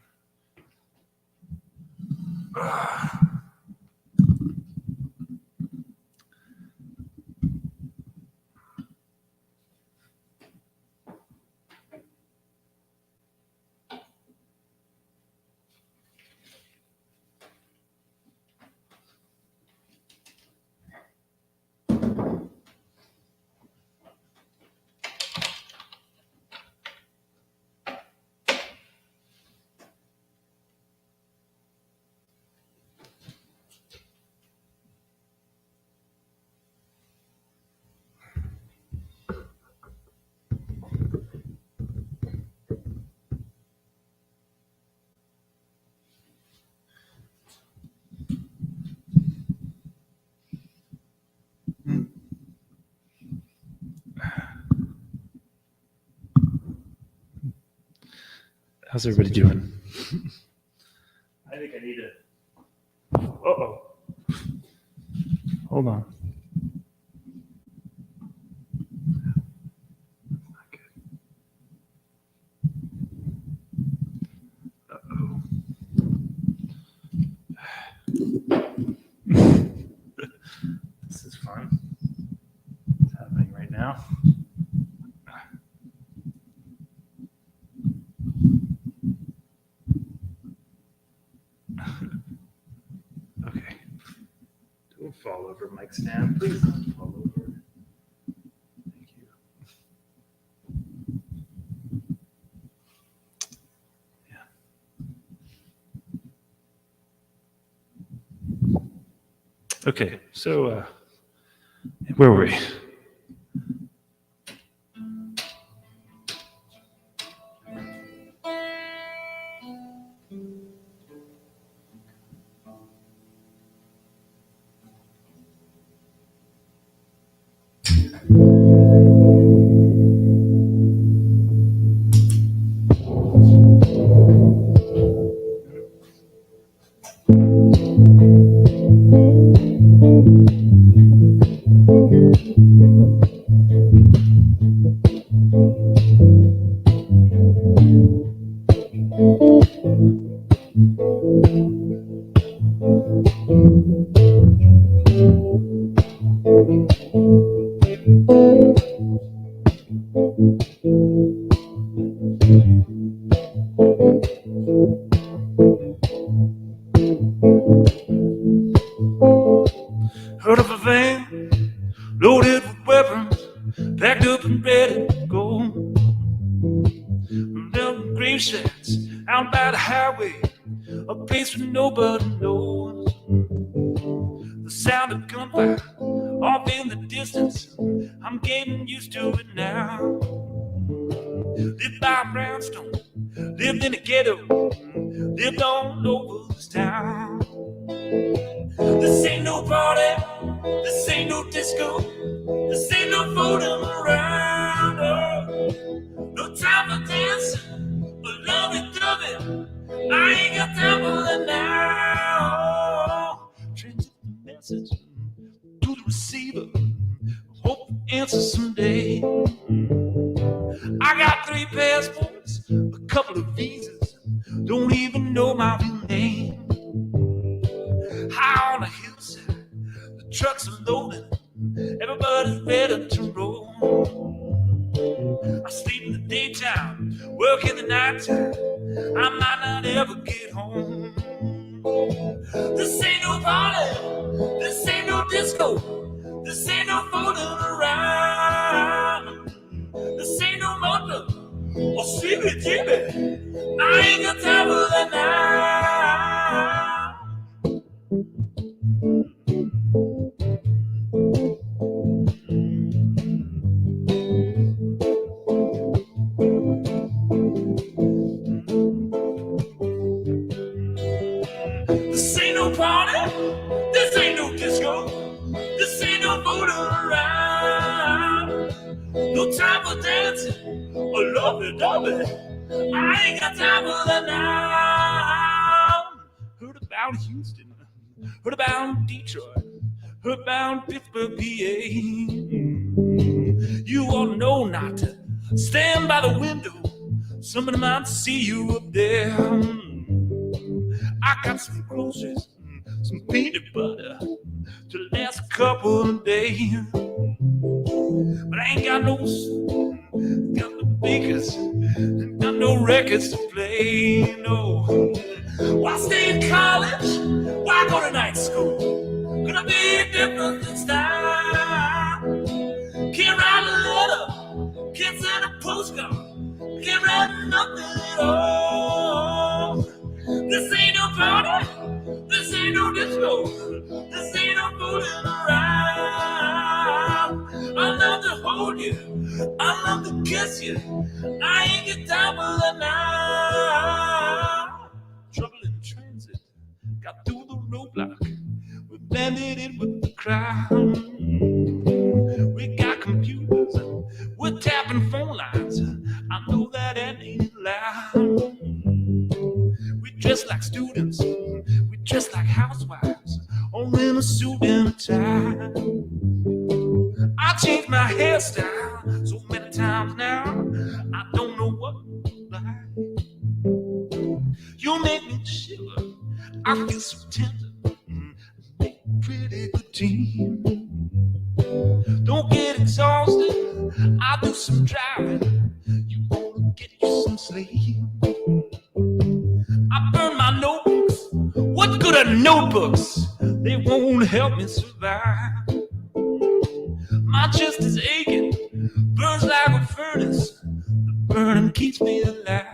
Speaker 1: How's everybody doing? I think I need to. Uh-oh. Hold on. Not good. Uh-oh. This is fun. What's happening right now? Okay. Don't fall over, mic stand. Please don't fall over. Okay, so where were we? Heard of a van loaded with weapons, packed up and ready to go. Them grave shacks out by the highway, a place where nobody knows. The sound of gunfire off in the distance, I'm getting used to it now. Lived by a brownstone, lived in a ghetto, lived all over this town. This ain't no party, this ain't no disco, this ain't no fooling around. Oh, no time for dancing, but lovey-dovey, I ain't got time for that now. Transmit the message to the receiver, hope to answer someday. I got 3 passports, a couple of visas, don't even know my real name. High on the hillside, the trucks are loaded, everybody's ready to roll. I sleep in the daytime, work in the nighttime, I might not ever get home. This ain't no party, this ain't no disco, this ain't no fooling around. This ain't no mother or CBGB, I ain't got time for that now. This ain't no party, this ain't no disco, this ain't no fooling around. No time for dancing or lovey-dovey, I ain't got time for that now. Heard about Houston, heard about Detroit, heard about Pittsburgh, PA. You ought to know not to stand by the window, somebody might see you up there. I got some groceries, some peanut butter to last a couple of days. But I ain't got no speakers, ain't got no records to play, no. Why stay in college? Why go to night school? Gonna be different this time. Can't write a letter, can't send a postcard, can't write nothing at all. This ain't no party, this ain't no disco, this ain't no fooling around. I love to hold you, I love to kiss you, I ain't got time for that now. Trouble in transit, got through the roadblock, we blended in with the crowd. We got computers, we're tapping phone lines, I know that ain't loud. We dress like students, we dress like housewives, all in a suit and a tie. I changed my hairstyle so many times now, I don't know what to like. You make me shiver, I feel so tender, make a pretty good team. Don't get exhausted, I'll do some driving, you wanna get you some sleep. I burn my notebooks, what good are notebooks? They won't help me survive. My chest is aching, burns like a furnace, the burning keeps me alive.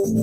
Speaker 1: My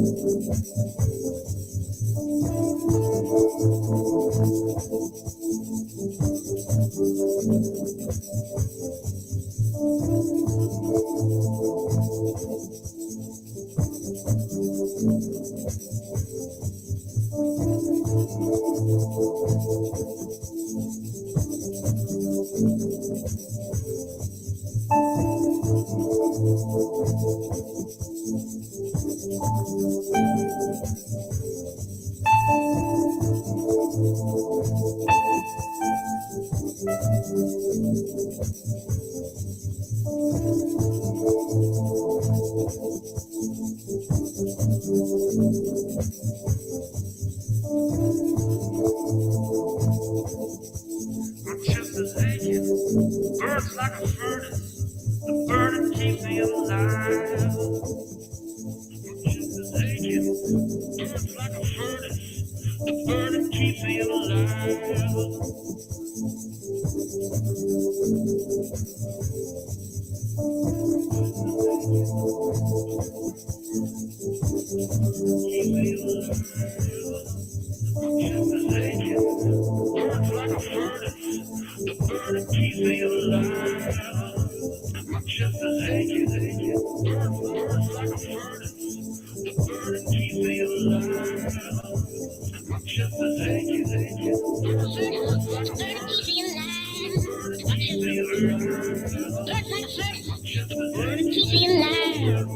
Speaker 1: chest is aching, burns like a furnace. The burning keeps me alive. My chest is aching, burns like a furnace. The burning keeps me alive. Keep me alive. My chest is aching, burns like a furnace. The burning keeps me alive. My chest is aching, burns like a furnace. The burning keeps me alive. My chest is aching, burns like a furnace. The burning keeps me alive.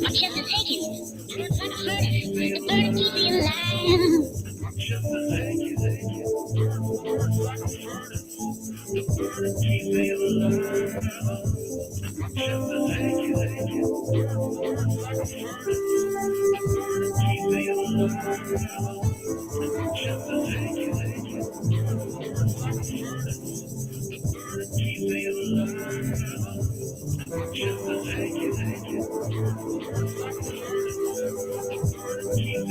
Speaker 1: My chest is aching, burns like a furnace. The burning keeps me alive. My chest is aching, burns like a furnace. The burning keeps me alive. My chest is aching, burns like a furnace. The burning keeps me alive. My chest is aching, burns like a furnace. The burning keeps me alive.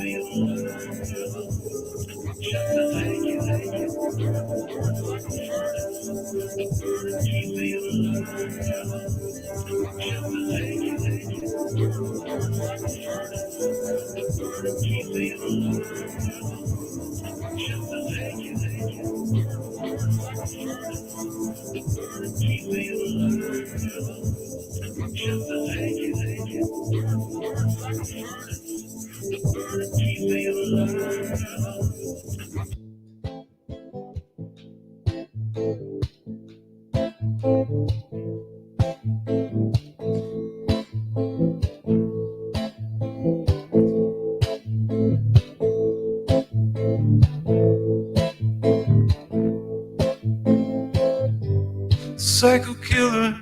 Speaker 1: My chest is aching, burns like a furnace. The burning keeps me alive. My chest is aching, burns like a furnace. The burning keeps me alive. My chest is aching, burns like a furnace. The burning keeps me alive. My chest is aching, burns like a furnace. The burning keeps me alive. My chest is aching, burns like a furnace. The burning keeps me alive. My chest is aching, burns like a furnace. The burning keeps me alive. Psycho killer,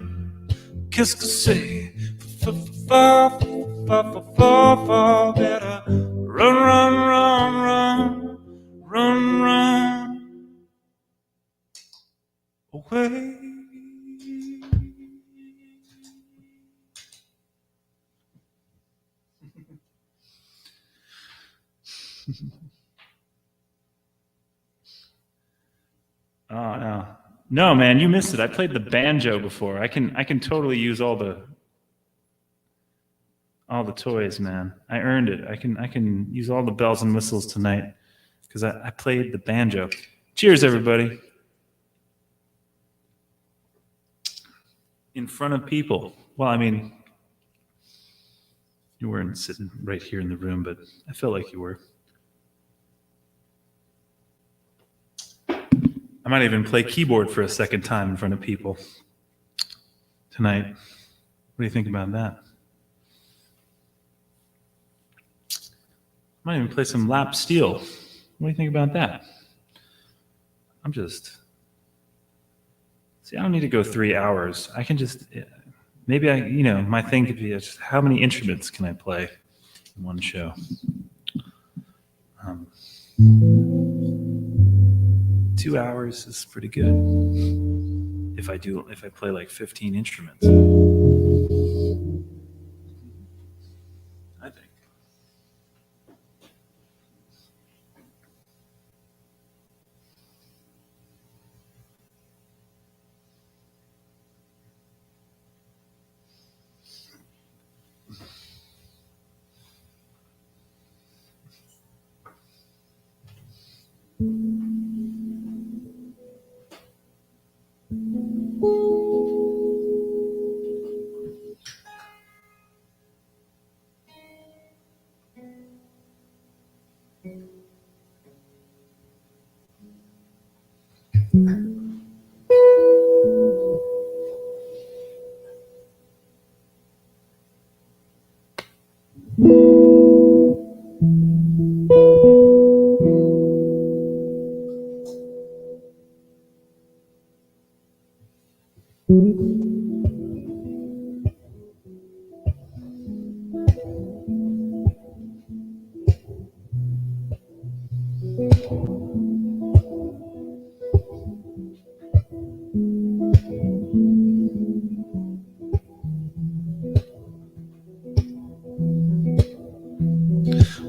Speaker 1: qu'est-ce que c'est? Better run, run, run, run, run, run away. Oh no. No, man, you missed it. I played the banjo before. I can totally use all the toys, man. I earned it. I can use all the bells and whistles tonight because I played the banjo. Cheers, everybody. In front of people. Well, I mean, you weren't sitting right here in the room, but I felt like you were. I might even play keyboard for a second time in front of people tonight. What do you think about that? I might even play some lap steel. What do you think about that? I don't need to go 3 hours. I can just, maybe my thing could be just how many instruments can I play in one show? 2 hours is pretty good. If I play like 15 instruments, I think.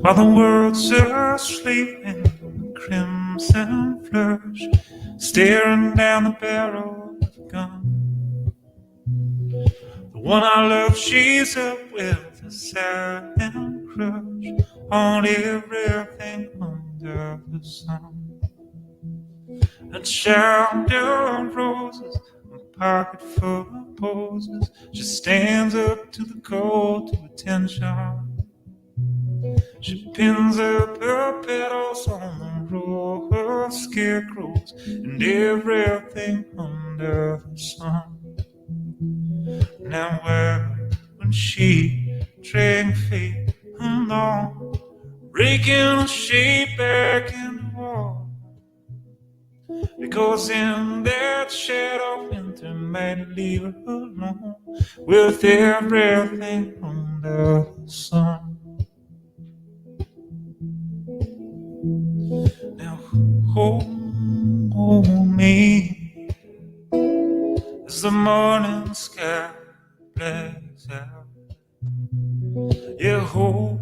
Speaker 1: While the world's asleep in the crimson flush, staring down the barrel of a gun. The one I love, she's up with a silent crush on everything under the sun. A child of roses, a pocket full of poses, she stands up to the call to attention. She pins up her petals on the row of scarecrows and everything under the sun. Now where when she drank feet along, raking a shape back in the wall, because in that shadow winter might leave her alone with everything under the sun. Now hold me as the morning sky blacks out. Yeah, hold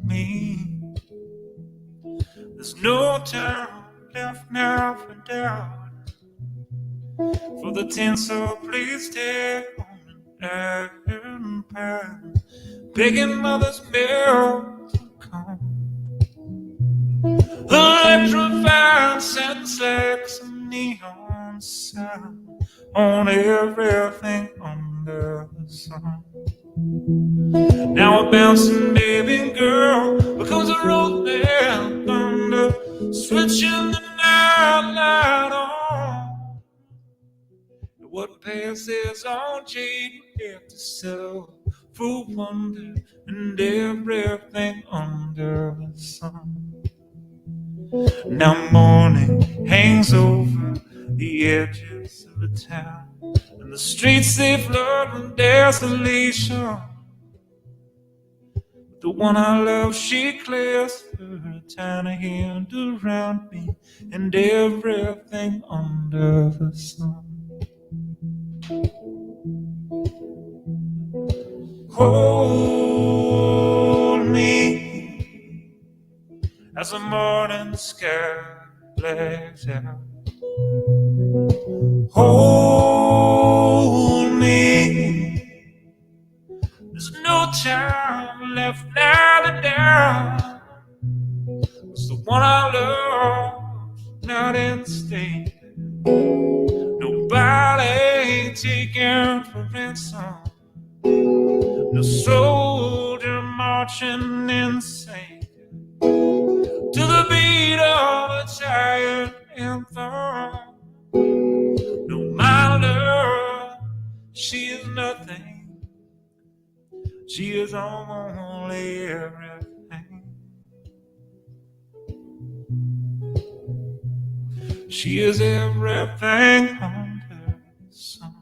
Speaker 1: me. There's no time left now for doubt. For the tinsel, please take on an iron pan, begging mother's milk to come. Electrified sense like some neon sign on everything under the sun. Now a bouncing baby girl becomes a rolling thunder, switching the night light on. What passes on Jade have to settle for wonder and everything under the sun. Now morning hangs over the edges of the town, and the streets they flood with desolation. But the one I love, she clears her tiny hand around me and everything under the sun. Hold me as the morning sky blacks out. Hold me, there's no time left now to doubt. It's the one I love, not in state. Nobody taken for ransom. No soldier marching insane to the beat of a giant anthem. No, my love, she is nothing. She is only everything. She is everything under the sun.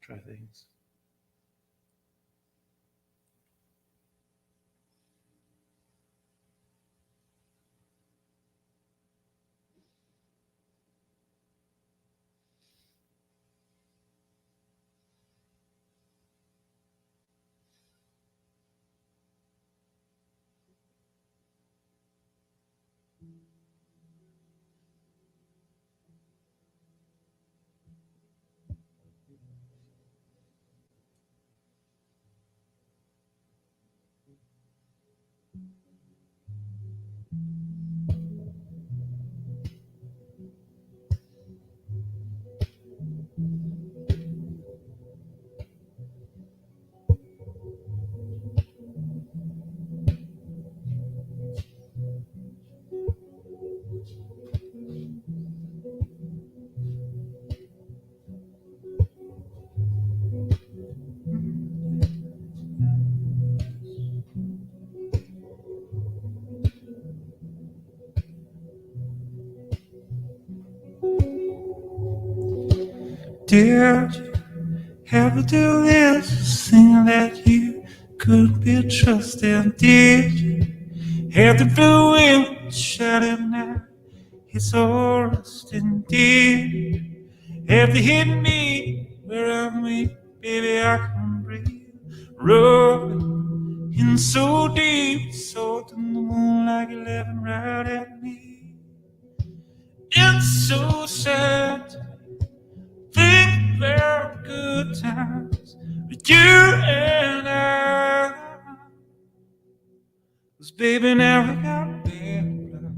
Speaker 1: Try things. Did you ever do this thing that you could be trusted? Did you have the blue wind shutting out his horse? And did you have to hit me where I'm weak? Baby, I can breathe. Rolling in so deep, so to the moon like 11 right at me. It's so sad. Think about good times with you and I. 'Cause baby, now I got bad blood.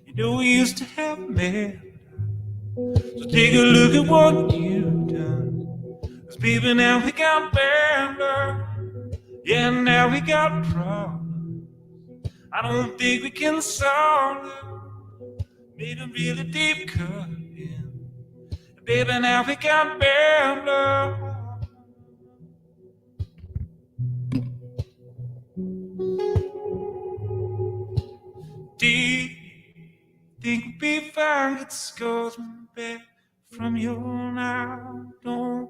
Speaker 1: You know we used to have bad blood. So take a look at what you've done. 'Cause baby, now we got bad blood. Yeah, now we got problems. I don't think we can solve them. Made a really deep cut in. Baby, now we got bad blood. Deep, think we'll be fine. Get the scars back from you now. Don't.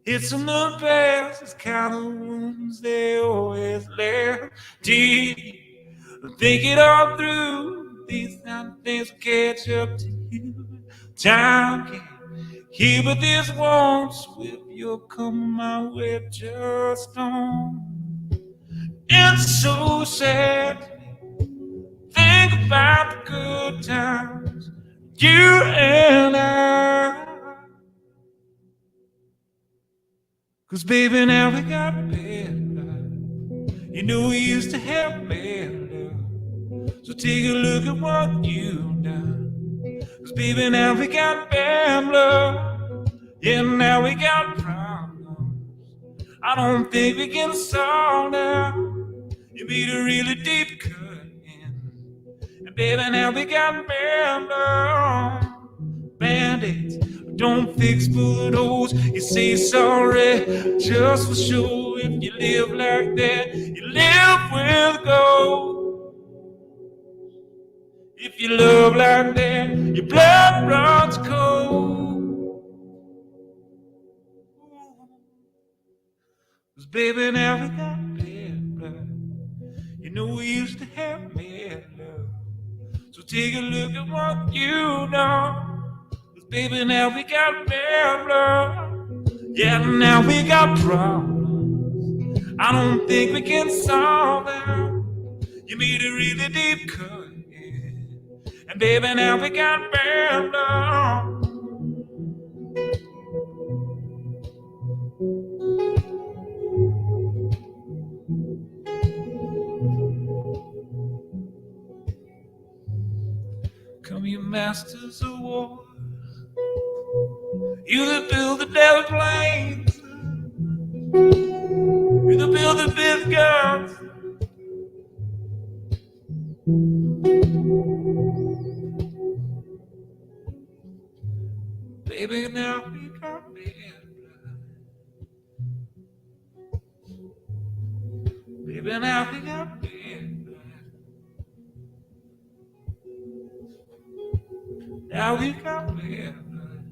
Speaker 1: It's in the past. It's kind of wounds they always left deep. Think it all through. These kind of things will catch up to you. Time can't heal, but this won't sweep. You'll come my way, just don't. It's so sad. Think about the good times, you and I. 'Cause baby, now we got bad blood. You know we used to have bad love. So take a look at what you've done. 'Cause baby, now we got bad blood. Yeah, now we got problems. I don't think we can solve them. You made a really deep cut in. And baby, now we got bad blood. Band-aids don't fix bullet holes. You say sorry just for show. If you live like that, you live with gold. If you love like that, your blood runs cold. 'Cause baby, now we got bad blood. You know we used to have bad love. So take a look at what you done. Baby, now we got bad blood. Yeah, now we got problems. I don't think we can solve them. You made a really deep cut, yeah. And baby, now we got bad blood. Come, you masters of war. You that build the devil planes. You that build the big guns. Baby, now we got bad blood. Baby, now we got bad blood. Now we got bad blood.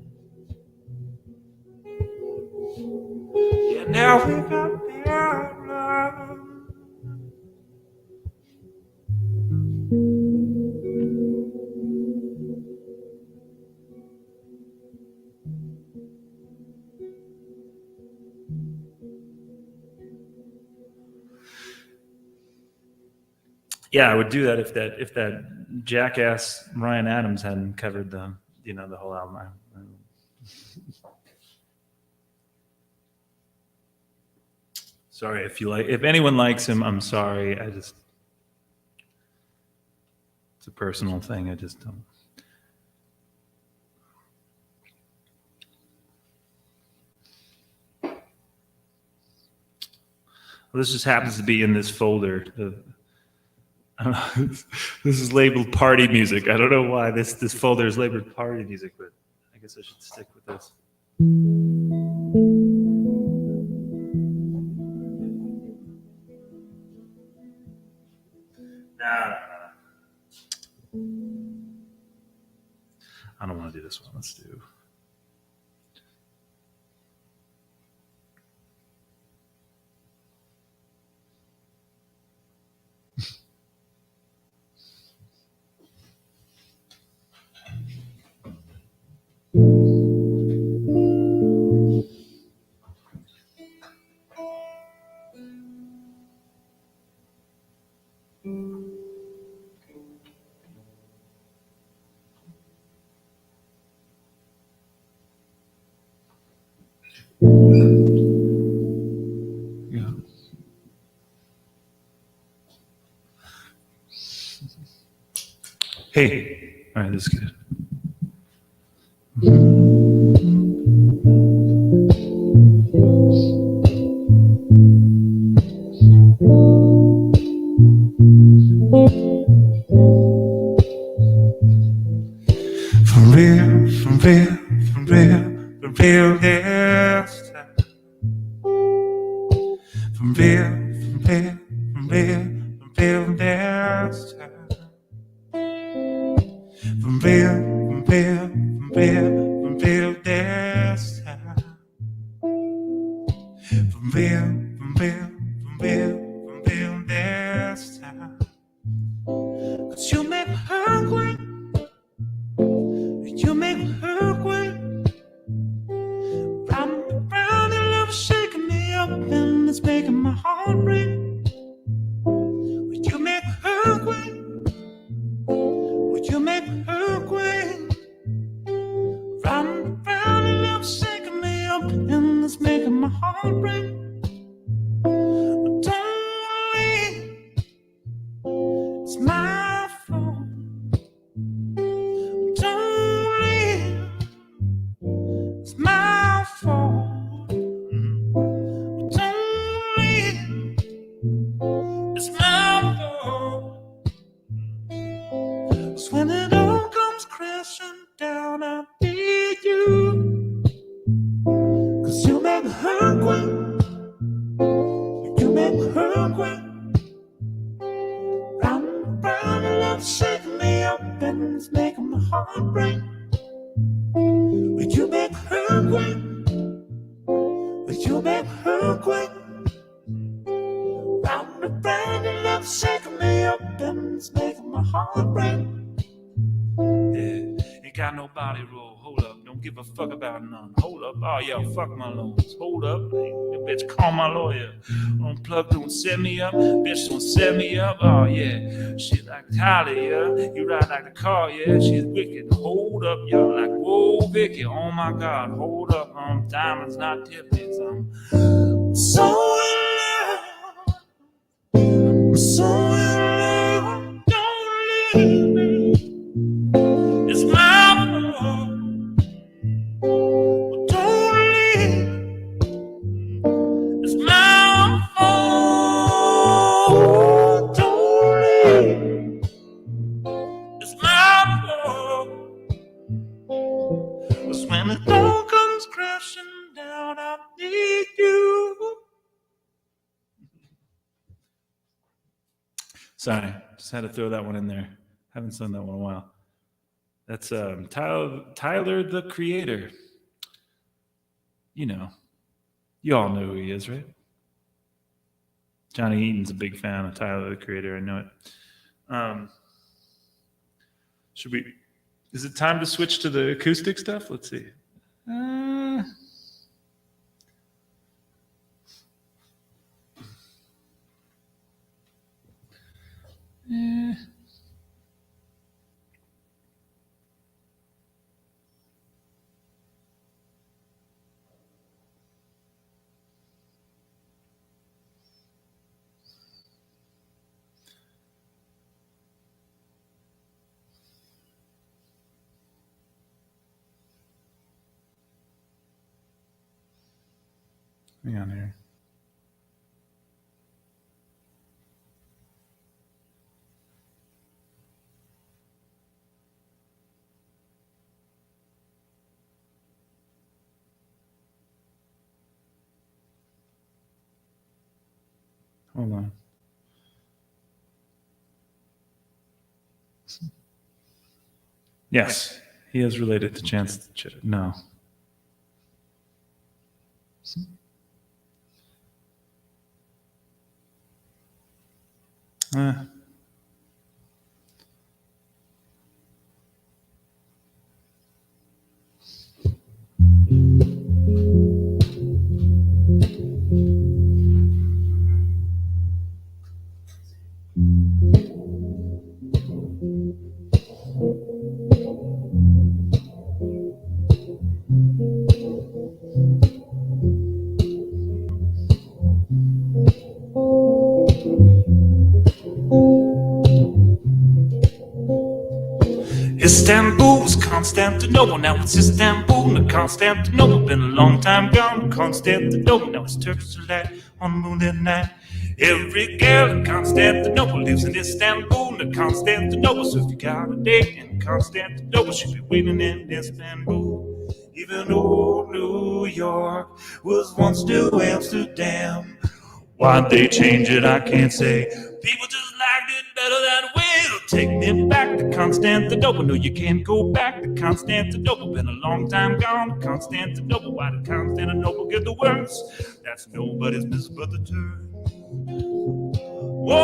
Speaker 1: Yeah, now we got bad blood. Yeah, I would do that if that jackass Ryan Adams hadn't covered the whole album. Sorry if anyone likes him, I'm sorry. It's a personal thing. I just don't. Well, this just happens to be in this folder. I don't know. This is labeled party music. I don't know why this folder is labeled party music, but I guess I should stick with this. No. I don't want to do this one. Let's do. Yeah. Hey. All right, this is good. From real this time. From real this time. From real this time. From real this time. 'Cause you make her quit. You make her quit. Round and love shaking me up, and it's making my heart break. Would you make her quit? Would you make her quit? Round and love shaking me up, and it's making my heart break. heart break? Would you make her quit? Would you make her quit? Round and round and love shaking me up and it's making my heart break. Yeah, ain't got no body roll. Hold up, don't give a fuck about none. Hold up, oh yeah, fuck my loans. Hold up, hey, bitch, call my lawyer. Unplug, don't set me up, bitch, don't set me up. Oh yeah, she like Tyler, yeah. You ride like the car, yeah. She's wicked. Hold up, yo, like whoa, Vicky. Oh my God, hold up, diamonds not Tiffany's. So in love, I'm so in love. Don't leave me. It's my fault. Don't leave. It's my fault. Don't leave. It's my fault. 'Cause when it all comes crashing down, I need you. Sorry, just had to throw that one in there. Haven't sung that one in a while. That's Tyler, the Creator. You know, you all know who he is, right? Johnny Eaton's a big fan of Tyler, the Creator. I know it. Should we? Is it time to switch to the acoustic stuff? Let's see. Yeah. Hang on here. Hold on. Yes, he is related to Chance the Rapper. No. Istanbul's Constantinople, now it's Istanbul, not Constantinople. Been a long time gone, Constantinople, now it's Turkish delight on a moonlit night. Every girl in Constantinople lives in Istanbul, not Constantinople. So if you got a date in Constantinople, she'll be waiting in Istanbul. Even old New York was once New Amsterdam. Why'd they change it? I can't say. People just liked it better that way. It'll take me back to Constantinople. No, you can't go back to Constantinople. Been a long time gone to Constantinople. Why did Constantinople get the worst? That's nobody's business but the turn. Whoa,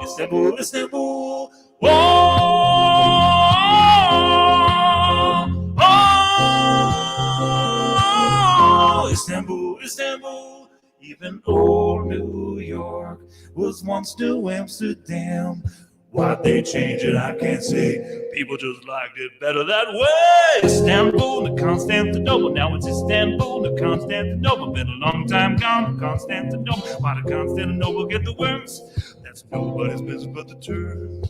Speaker 1: Istanbul, Istanbul. Istanbul, Istanbul. Even old New York was once New Amsterdam. Why'd they change it? I can't say. People just liked it better that way. Istanbul to Constantinople. Now it's Istanbul to Constantinople. Been a long time gone to Constantinople. Why did Constantinople get the worst? That's nobody's business but the turn.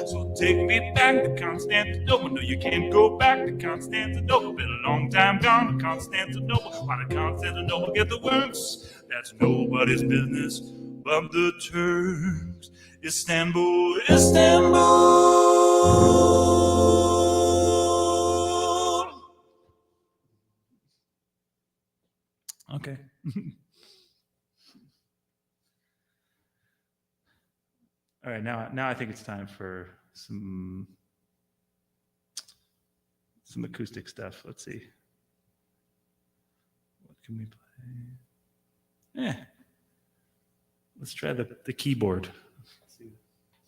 Speaker 1: So take way back to Constantinople. No, you can't go back to Constantinople. Been a long time gone to Constantinople. Why did Constantinople get the works? That's nobody's business but the Turks. Istanbul, Istanbul. Okay. All right, now I think it's time for some acoustic stuff. Let's see. What can we play? Let's try the keyboard. Let's see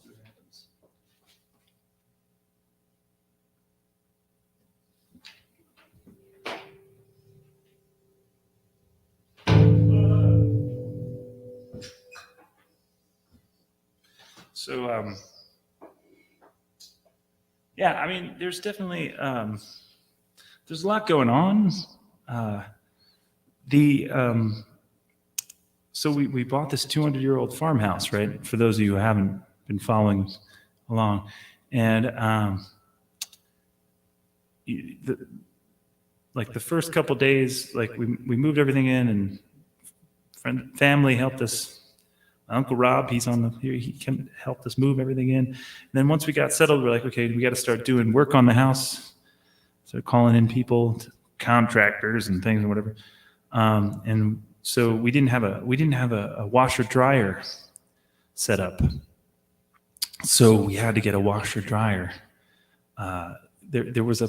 Speaker 1: what happens. So, yeah, I mean, there's definitely there's a lot going on. So we bought this 200-year-old farmhouse, right? For those of you who haven't been following along, and the first couple days, like we moved everything in, and family helped us. My Uncle Rob, he's on here. He can help us move everything in. And then once we got settled, we're like, okay, we got to start doing work on the house. So calling in people, contractors and things and whatever. And so we didn't have a washer dryer set up. So we had to get a washer dryer. There was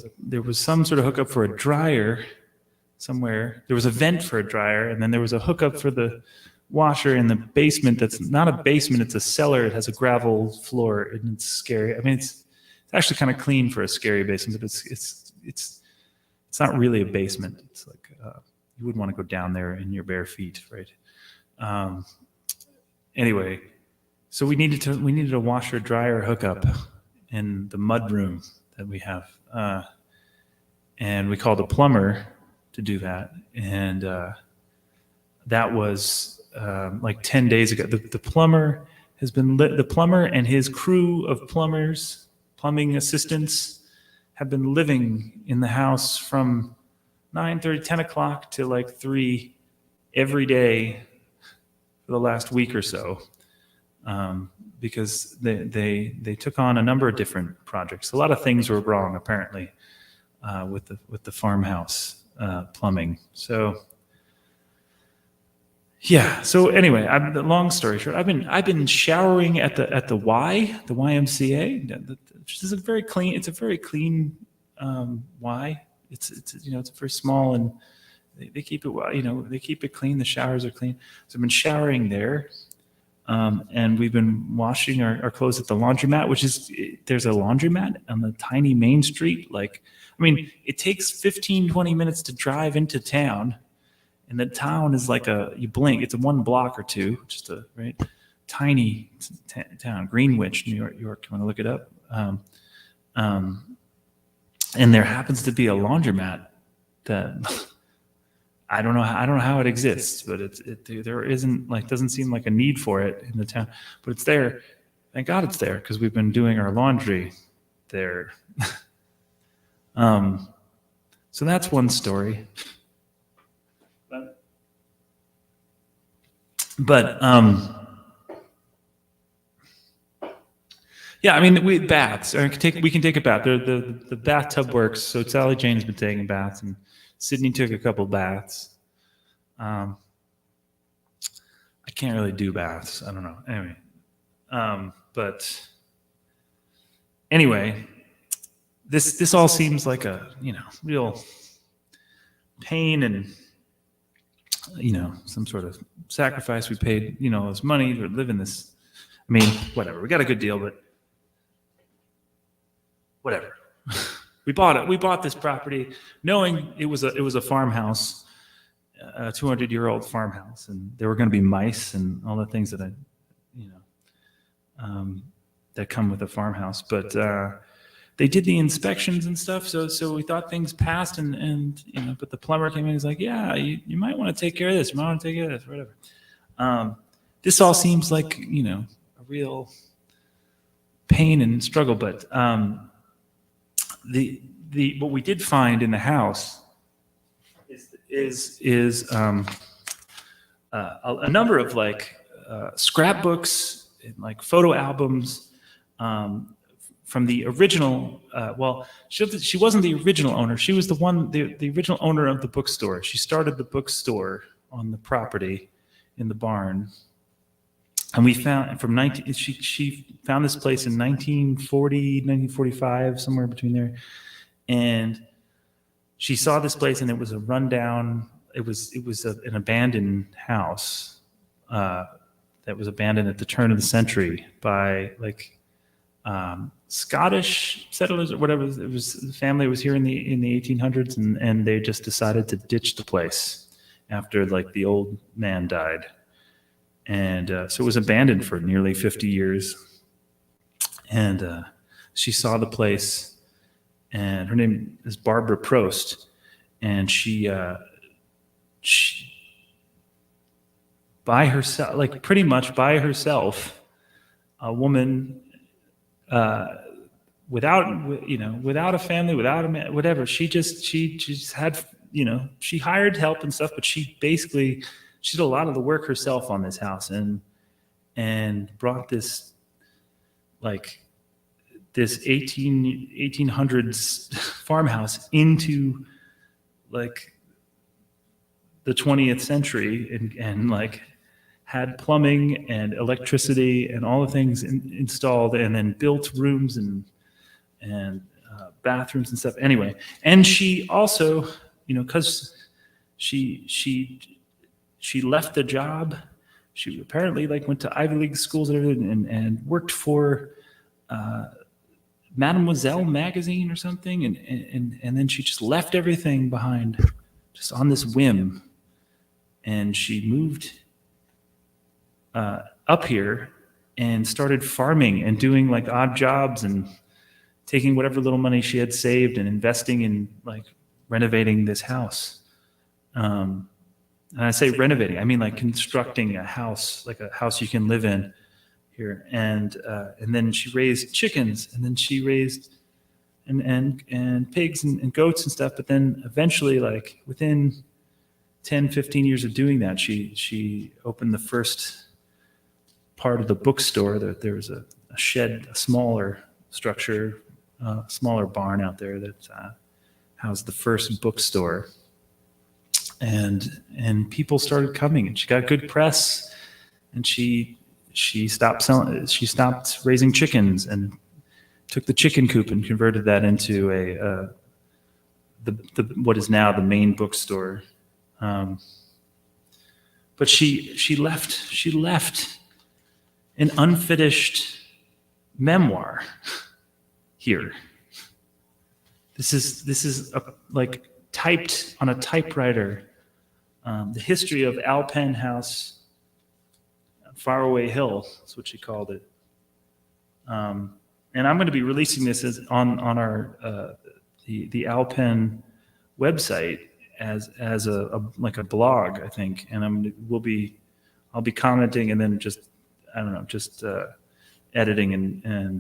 Speaker 1: some sort of hookup for a dryer somewhere. There was a vent for a dryer, and then there was a hookup for the washer in the basement. That's not a basement, it's a cellar. It has a gravel floor, and it's scary. I mean, it's actually kind of clean for a scary basement, but it's not really a basement. It's like you wouldn't want to go down there in your bare feet, right? Anyway, so we needed a washer dryer hookup in the mud room that we have, and we called a plumber to do that, and that was like 10 days ago. The plumber has been the plumber and his crew of plumbing assistants have been living in the house from 9:30, 10 o'clock to like 3 every day for the last week or so, because they took on a number of different projects. A lot of things were wrong apparently with the farmhouse plumbing. So yeah. So anyway, the long story short, I've been showering at the YMCA, which is a very clean. It's a very clean Y. It's it's very small, and they keep it they keep it clean. The showers are clean. So I've been showering there, and we've been washing our clothes at the laundromat, there's a laundromat on the tiny main street. Like, I mean, it takes 15-20 minutes to drive into town. And the town is like you blink, it's a 1 block or two, just a tiny town, Greenwich, New York. You want to look it up? And there happens to be a laundromat that I don't know how it exists, but there isn't doesn't seem like a need for it in the town, but it's there. Thank God it's there, because we've been doing our laundry there. So that's one story. But yeah, I mean, baths. We can take a bath. The bathtub works. So Sally Jane has been taking baths, and Sydney took a couple baths. I can't really do baths. I don't know. Anyway, but anyway, this all seems like a real pain and some sort of sacrifice. We paid all this money to live in this. I mean, whatever. We got a good deal, but whatever. We bought it. We bought this property knowing it was a farmhouse, a 200-year-old farmhouse, and there were going to be mice and all the things that that come with a farmhouse. But they did the inspections and stuff, so we thought things passed, and but the plumber came in. He's like, "Yeah, you might want to take care of this. You might want to take care of this, whatever." This all seems like a real
Speaker 2: pain and struggle. But what we did find in the house is a number of like scrapbooks and like photo albums from the original. Well, she wasn't the original owner. She was the original owner of the bookstore. She started the bookstore on the property in the barn. And we found she found this place in 1940, 1945, somewhere between there. And she saw this place, and it was a rundown. It was an abandoned house that was abandoned at the turn of the century by like Scottish settlers or whatever. It was the family was here in the 1800s, and they just decided to ditch the place after like the old man died. And so it was abandoned for nearly 50 years. And she saw the place, and her name is Barbara Prost. And she by herself, like pretty much by herself, a woman without a family, without a man, whatever. She just had, she hired help and stuff, but she did a lot of the work herself on this house, and brought this like this 1800s farmhouse into like the 20th century, and like had plumbing and electricity and all the things installed, and then built rooms and bathrooms and stuff. Anyway, and she also, because she left the job. She apparently like went to Ivy League schools and worked for Mademoiselle magazine or something, and then she just left everything behind, just on this whim, and she moved up here and started farming and doing like odd jobs and taking whatever little money she had saved and investing in like renovating this house. And I say renovating, I mean like constructing a house, like a house you can live in here. And then she raised chickens, and then she raised and pigs and goats and stuff. But then eventually, like within 10, 15 years of doing that, she opened the first part of the bookstore. There was a shed, a smaller structure, smaller barn out there that housed the first bookstore. And people started coming, and she got good press, and she stopped raising chickens and took the chicken coop and converted that into what is now the main bookstore. But she left an unfinished memoir here. This is like typed on a typewriter. The history of Alpen House, Faraway Hill, that's what she called it. And I'm going to be releasing this on our the Alpen website as a blog, I think. And I'll be commenting, and then just editing and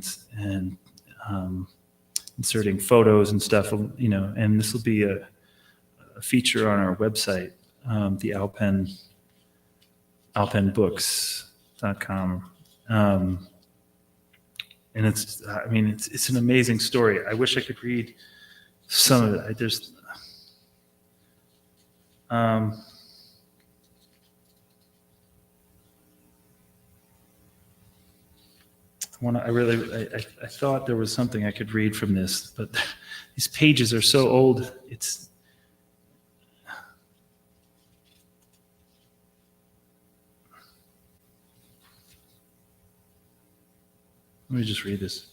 Speaker 2: inserting photos and stuff, and this will be a feature on our website, the alpenbooks.com. And it's an amazing story. I wish I could read some of it. I thought there was something I could read from this, but these pages are so old. Let me just read this.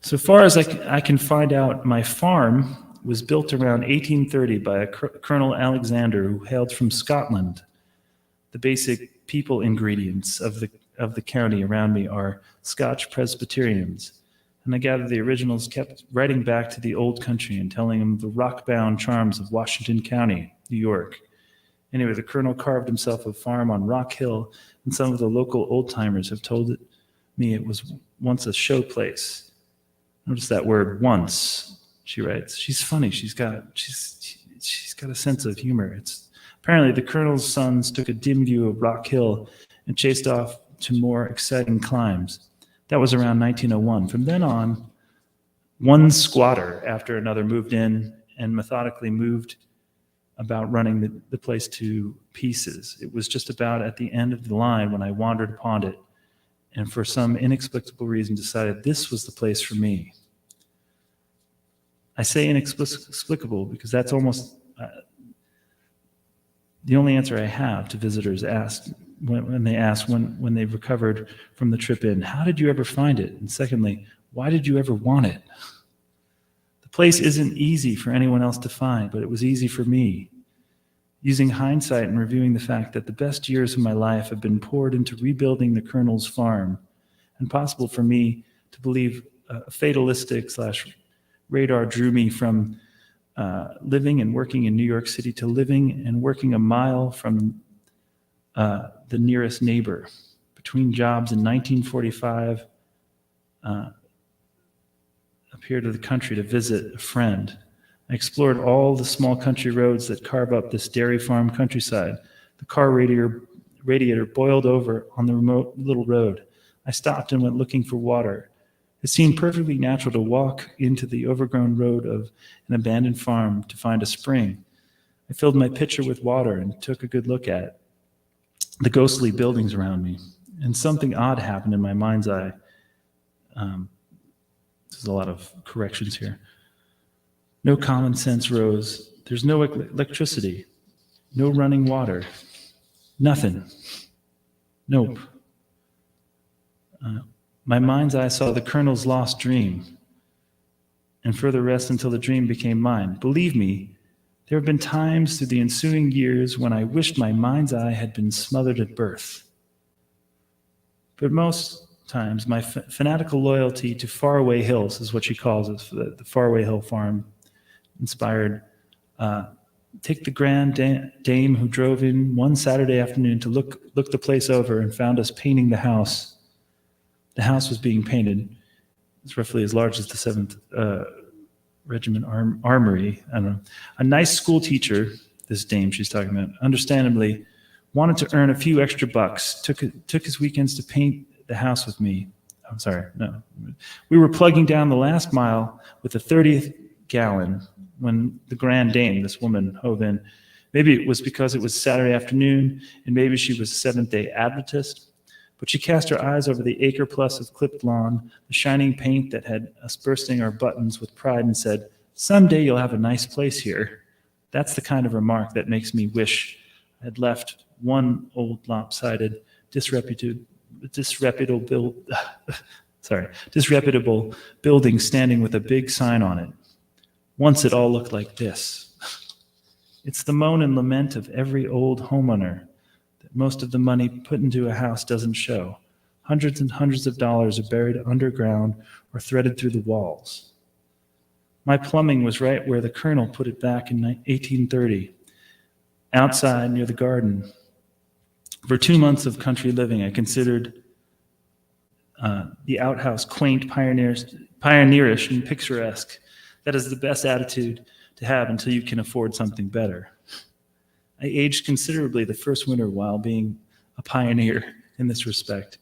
Speaker 2: So far as I can find out, my farm was built around 1830 by a Colonel Alexander who hailed from Scotland. The basic people ingredients of the county around me are Scotch Presbyterians, and I gather the originals kept writing back to the old country and telling them the rock-bound charms of Washington County, New York. Anyway, the colonel carved himself a farm on Rock Hill, and some of the local old-timers have told me it was once a show place. Notice that word once, she writes. She's funny. She's got a sense of humor. It's apparently the colonel's sons took a dim view of Rock Hill and chased off to more exciting climbs. That was around 1901. From then on, one squatter after another moved in and methodically moved about running the place to pieces. It was just about at the end of the line when I wandered upon it and for some inexplicable reason decided this was the place for me. I say inexplicable because that's almost the only answer I have to visitors asked when they ask when they've recovered from the trip in, how did you ever find it? And secondly, why did you ever want it? The place isn't easy for anyone else to find, but it was easy for me. Using hindsight and reviewing the fact that the best years of my life have been poured into rebuilding the Colonel's farm, and possible for me to believe a fatalistic / radar drew me from living and working in New York City to living and working a mile from the nearest neighbor. Between jobs in 1945, up here to the country to visit a friend. I explored all the small country roads that carve up this dairy farm countryside. The car radiator boiled over on the remote little road. I stopped and went looking for water. It seemed perfectly natural to walk into the overgrown road of an abandoned farm to find a spring. I filled my pitcher with water and took a good look at the ghostly buildings around me. And something odd happened in my mind's eye. There's a lot of corrections here. No common sense rose. There's no electricity, no running water, nothing. Nope. My mind's eye saw the Colonel's lost dream and further rest until the dream became mine. Believe me, there have been times through the ensuing years when I wished my mind's eye had been smothered at birth. But most times, my fanatical loyalty to Faraway Hills is what she calls it, the Faraway Hill farm, inspired. Take the grand dame who drove in one Saturday afternoon to look the place over and found us painting the house. The house was being painted. It's roughly as large as the 7th Regiment Armory. I don't know. A nice school teacher, this dame she's talking about, understandably wanted to earn a few extra bucks, took his weekends to paint the house with me. I'm sorry, no. We were plugging down the last mile with the 30th gallon when the grand dame, this woman, hove in. Maybe it was because it was Saturday afternoon, and maybe she was a Seventh-day Adventist, but she cast her eyes over the acre plus of clipped lawn, the shining paint that had us bursting our buttons with pride, and said, "Someday you'll have a nice place here." That's the kind of remark that makes me wish I'd left one old lopsided, disreputable building standing with a big sign on it. Once it all looked like this. It's the moan and lament of every old homeowner that most of the money put into a house doesn't show. Hundreds and hundreds of dollars are buried underground or threaded through the walls. My plumbing was right where the Colonel put it back in 1830, outside near the garden. For 2 months of country living, I considered the outhouse quaint, pioneerish, and picturesque. That is the best attitude to have until you can afford something better. I aged considerably the first winter while being a pioneer in this respect.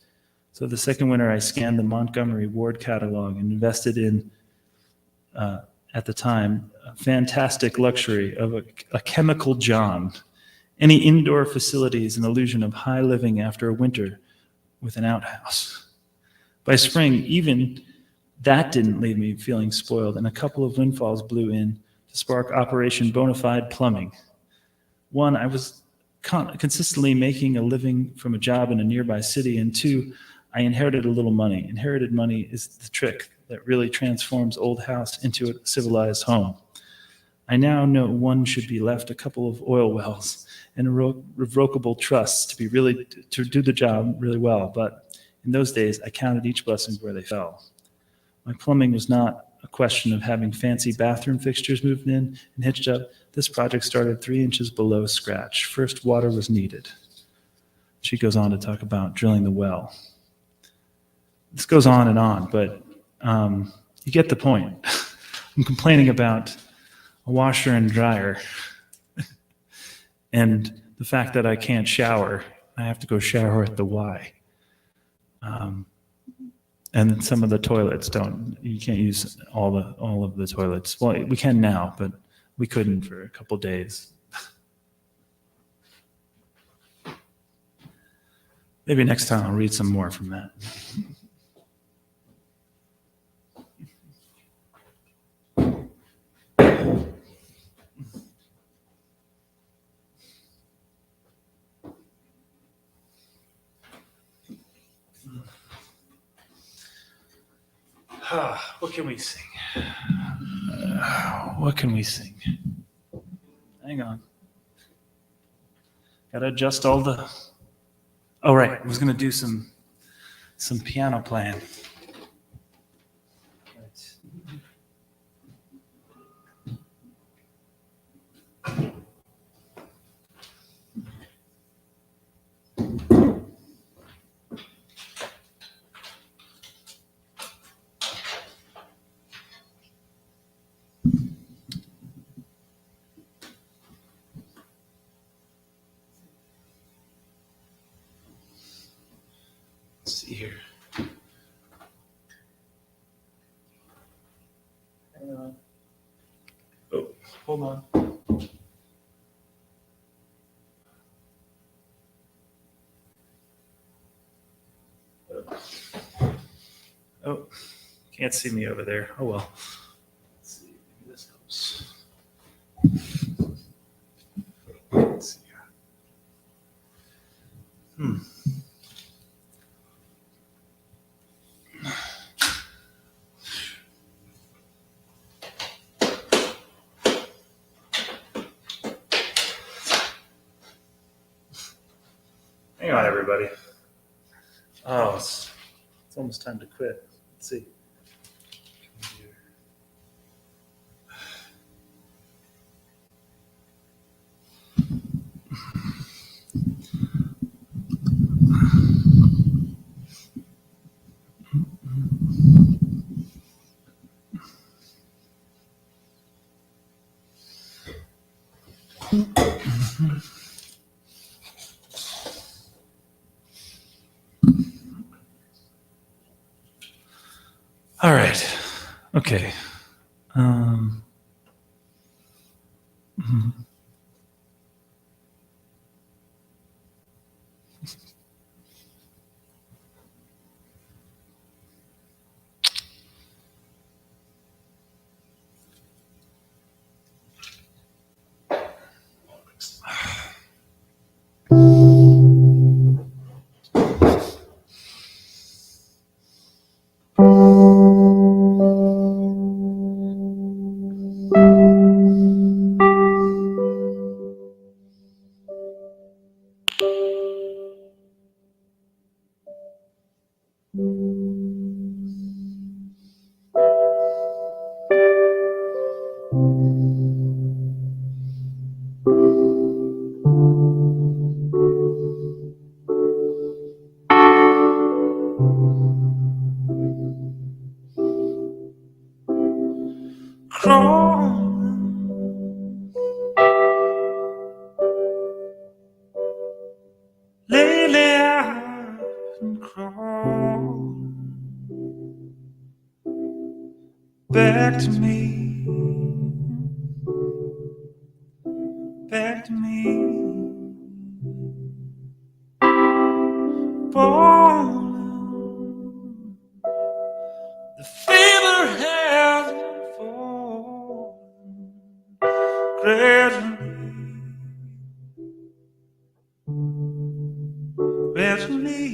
Speaker 2: So the second winter, I scanned the Montgomery Ward catalog and invested in, at the time, a fantastic luxury of a chemical John. Any indoor facilities, an illusion of high living after a winter with an outhouse. By spring, even that didn't leave me feeling spoiled, and a couple of windfalls blew in to spark Operation Bonafide Plumbing. One, I was consistently making a living from a job in a nearby city, and two, I inherited a little money. Inherited money is the trick that really transforms old house into a civilized home. I now know one should be left a couple of oil wells and irrevocable trusts to do the job really well, but in those days, I counted each blessing where they fell. My plumbing was not a question of having fancy bathroom fixtures moved in and hitched up. This project started 3 inches below scratch. First, water was needed. She goes on to talk about drilling the well. this goes on, but you get the point. I'm complaining about a washer and dryer and the fact that I can't shower. I have to go shower at the Y. And some of the toilets you can't use all of the toilets. Well, we can now, but we couldn't for a couple days. Maybe next time I'll read some more from that. What can we sing? What can we sing? Hang on. Gotta adjust all the... Oh, right. I was going to do some piano playing. Let's see here. Hang on. Oh, hold on. Oh, can't see me over there. Oh well. Let's see. Maybe this helps. Let's see here. Hang on, everybody. Oh, it's almost time to quit. Let's see. All right. Okay. Crawling, lately I've been crawling back to me, back to me. Falling, the fever has been falling gradually, gradually.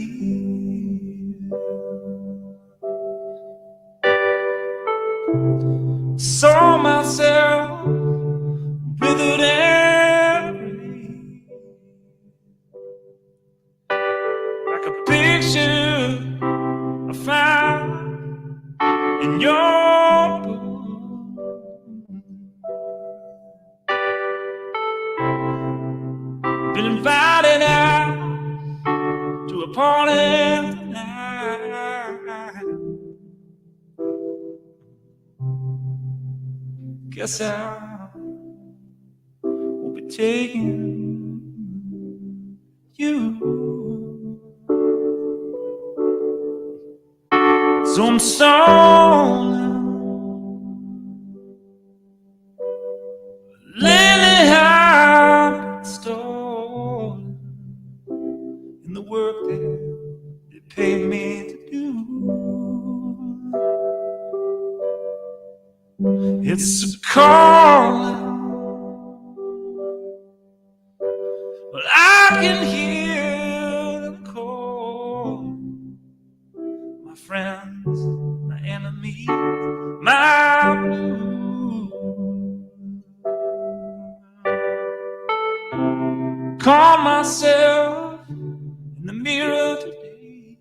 Speaker 2: Saw myself withered and weak, like a picture I found in your book. Been invited out to a party tonight.
Speaker 1: Guess I will be taking you. So I'm sorry. Lately I've been stolen in the work that they paid me to do. It's a calling, but I can hear them call. My friends, my enemies, my blues. Call myself in the mirror today,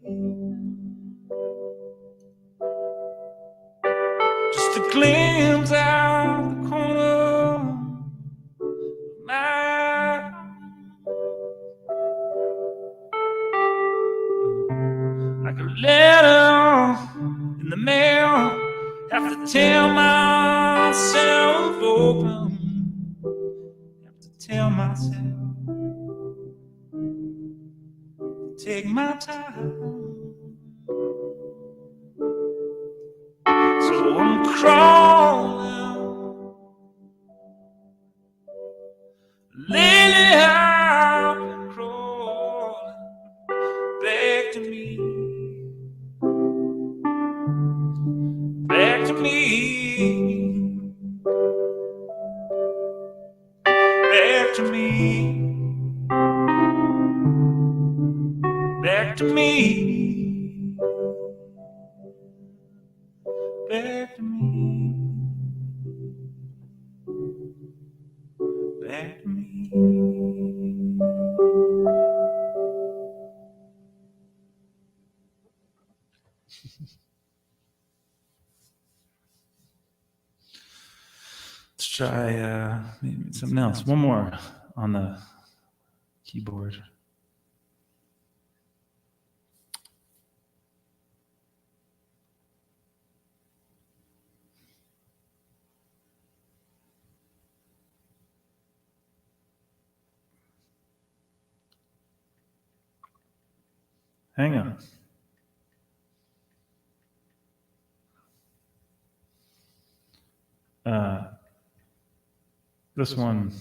Speaker 1: just a glimpse out the corner of my eye. Like a letter in the mail, have to tear myself open, have to tell myself, take my time. So I'm crawling. Lately I've been crawling back to me, back to me, back to me, back to me, back to me, back to me. Let's try maybe something else. One more on the keyboard. Hang on. This one,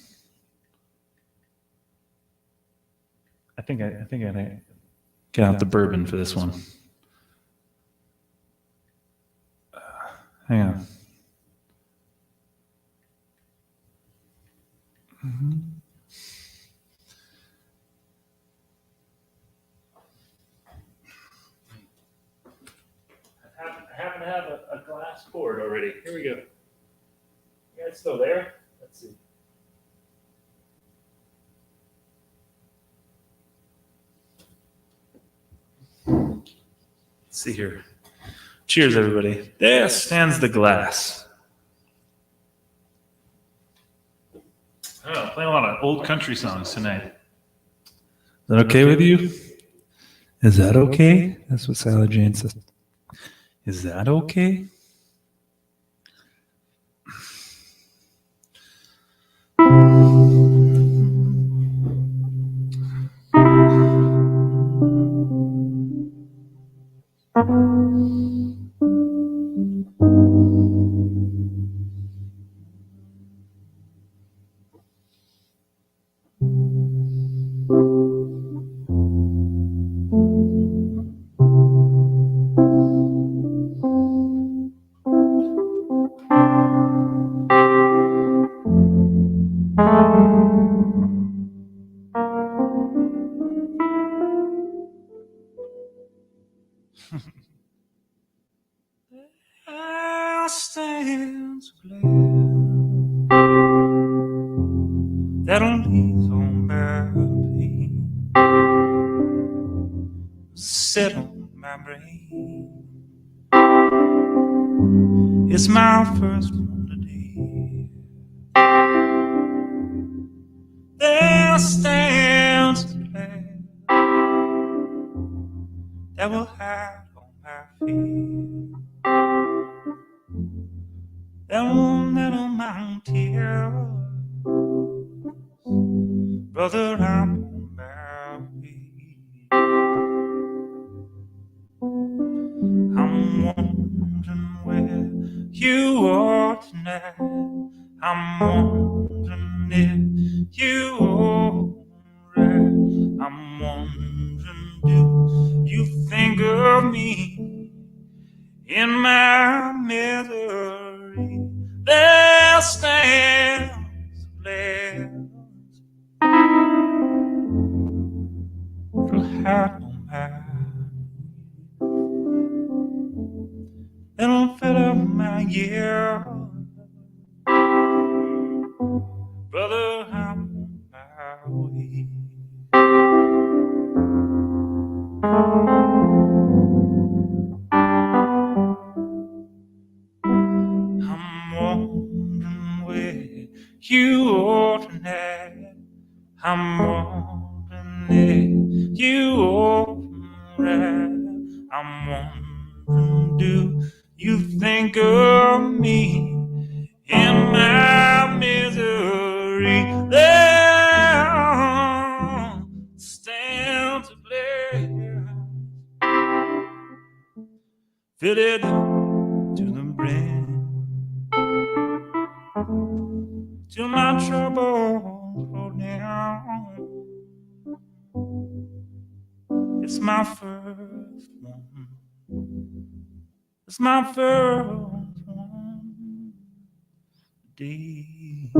Speaker 1: I think I get out the bourbon for this one. Hang on. I happen to have a glass board already. Here we go. You guys still there? Let's see. Let's see here. Cheers, everybody. There stands the glass. I don't know, playing a lot of old country songs tonight. Is that okay with you? Is that okay? That's what Sally Jane says. Is that okay? I stand so glad that only on my pain set on my brain. It's my first one today. There stands a glad that will hide on my fear. them little mountain tears. Brother, I'm on my way. I'm wondering where you are tonight. I'm wondering if you are right. I'm wondering, do you think of me in my misery? There stands a place to hide on my little fill up my year. Brother, I'm on my way. I'm wondering where you are tonight. I'm wondering if you are right. I'm wondering, do you think of me in my misery? There stands a place fitted to the brim, till my troubles roll down. It's my first one. It's my first one. Day.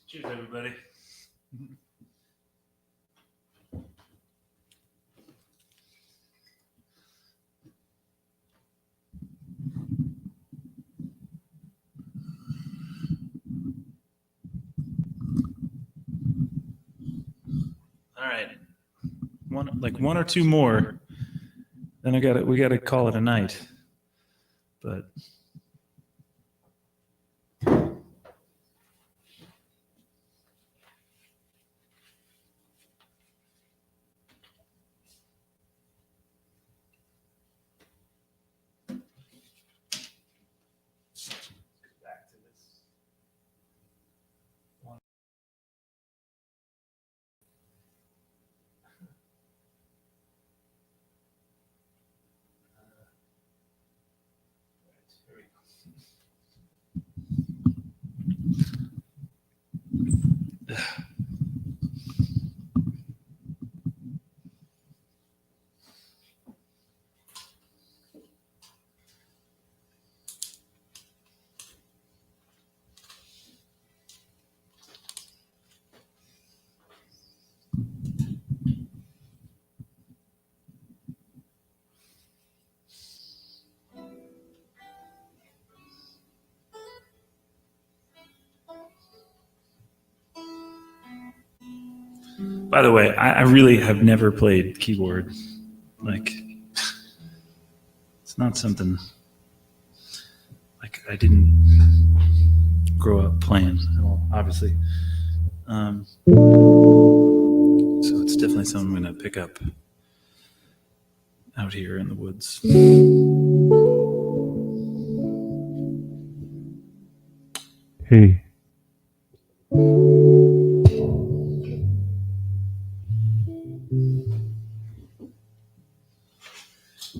Speaker 1: Cheers, everybody. All right, one or two more, then we gotta call it a night. But back to this. Here we go. By the way, I really have never played keyboard. Like, it's not something like I didn't grow up playing at all, obviously. So it's definitely something I'm going to pick up out here in the woods.
Speaker 3: Hey.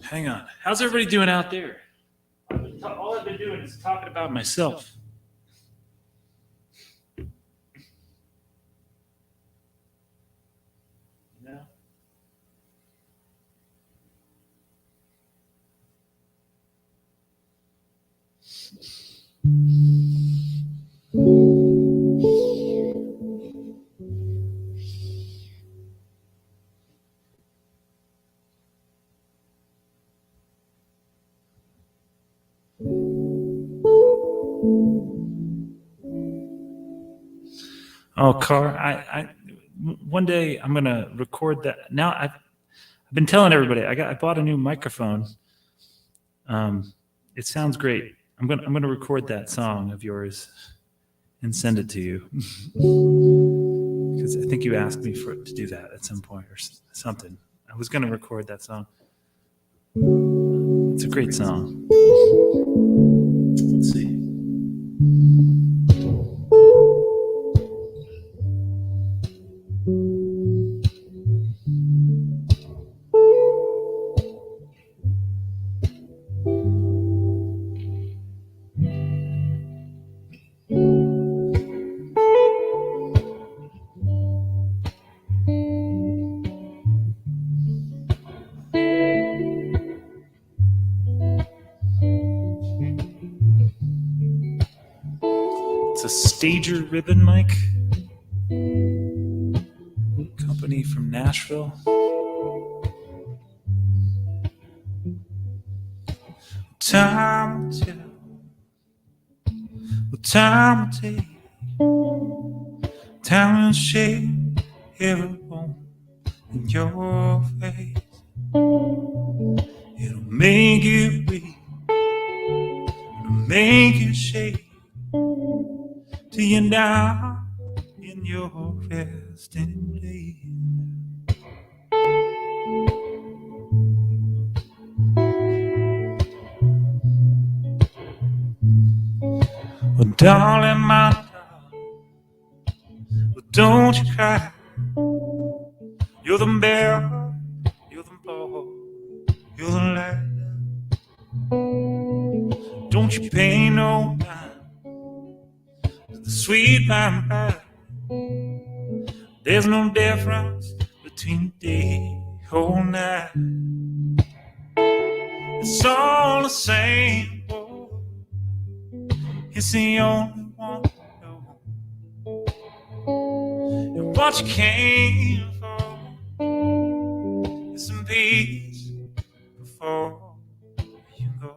Speaker 2: Hang on. How's everybody doing out there? All I've been doing is talking about myself. No? Oh, Car, one day I'm gonna record that. Now I've been telling everybody I bought a new microphone. It sounds great. I'm gonna record that song of yours and send it to you. Because I think you asked me to do that at some point or something. I was going to record that song. It's a great song. Let's see. It's a Stager ribbon mic company from Nashville.
Speaker 1: Time will tell, well, time will take, time will shape every bone in your face. It'll make you weak, it'll make you shake till you're down in your resting place. Well, darling, my darling, well, don't you cry. You're the bear, you're the ball, you're the light. Don't you pay no mind to the sweet lime pie. There's no difference between day or night. It's all the same. It's the only one you know. And what you came for is some peace before you go.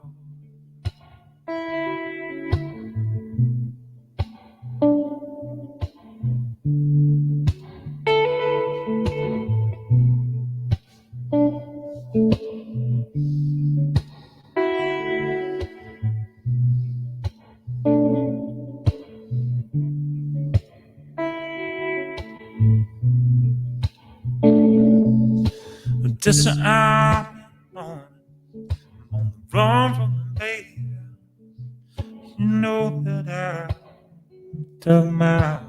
Speaker 1: Just I'm on the run from the baby. You know that I dug my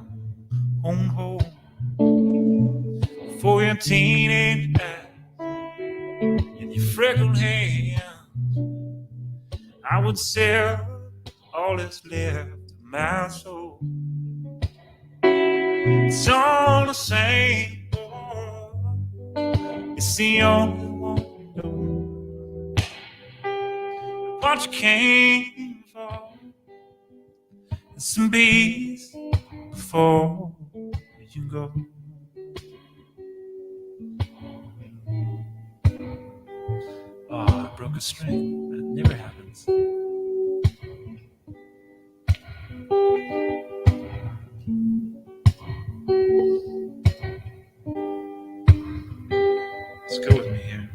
Speaker 1: own hole for your teenage eyes and your freckled hands. I would sell all that's left of my soul. It's all the same. It's the only one you know. What you came for is some peace before you go. Oh, I broke a string. That never happens. Let's go with me here.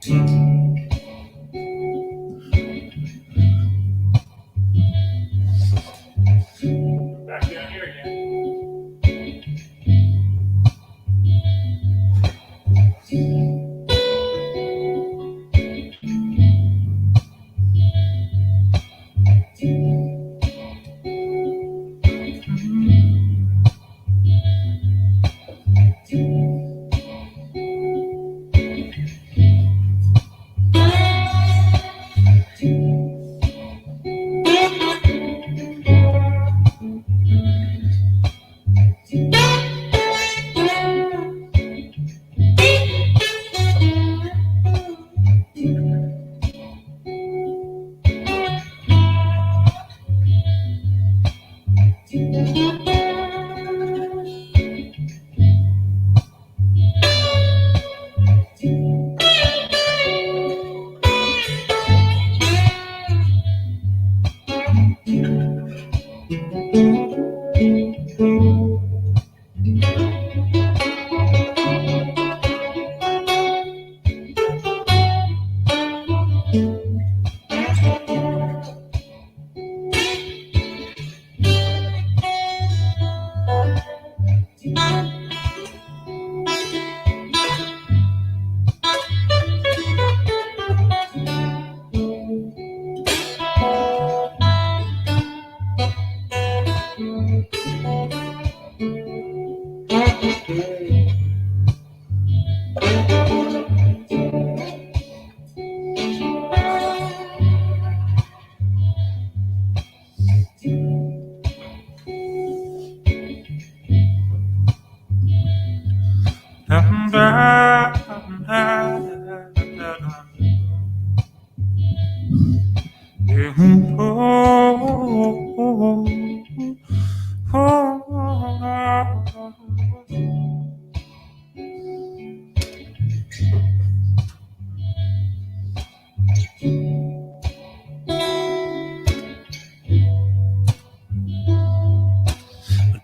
Speaker 2: Back down here again.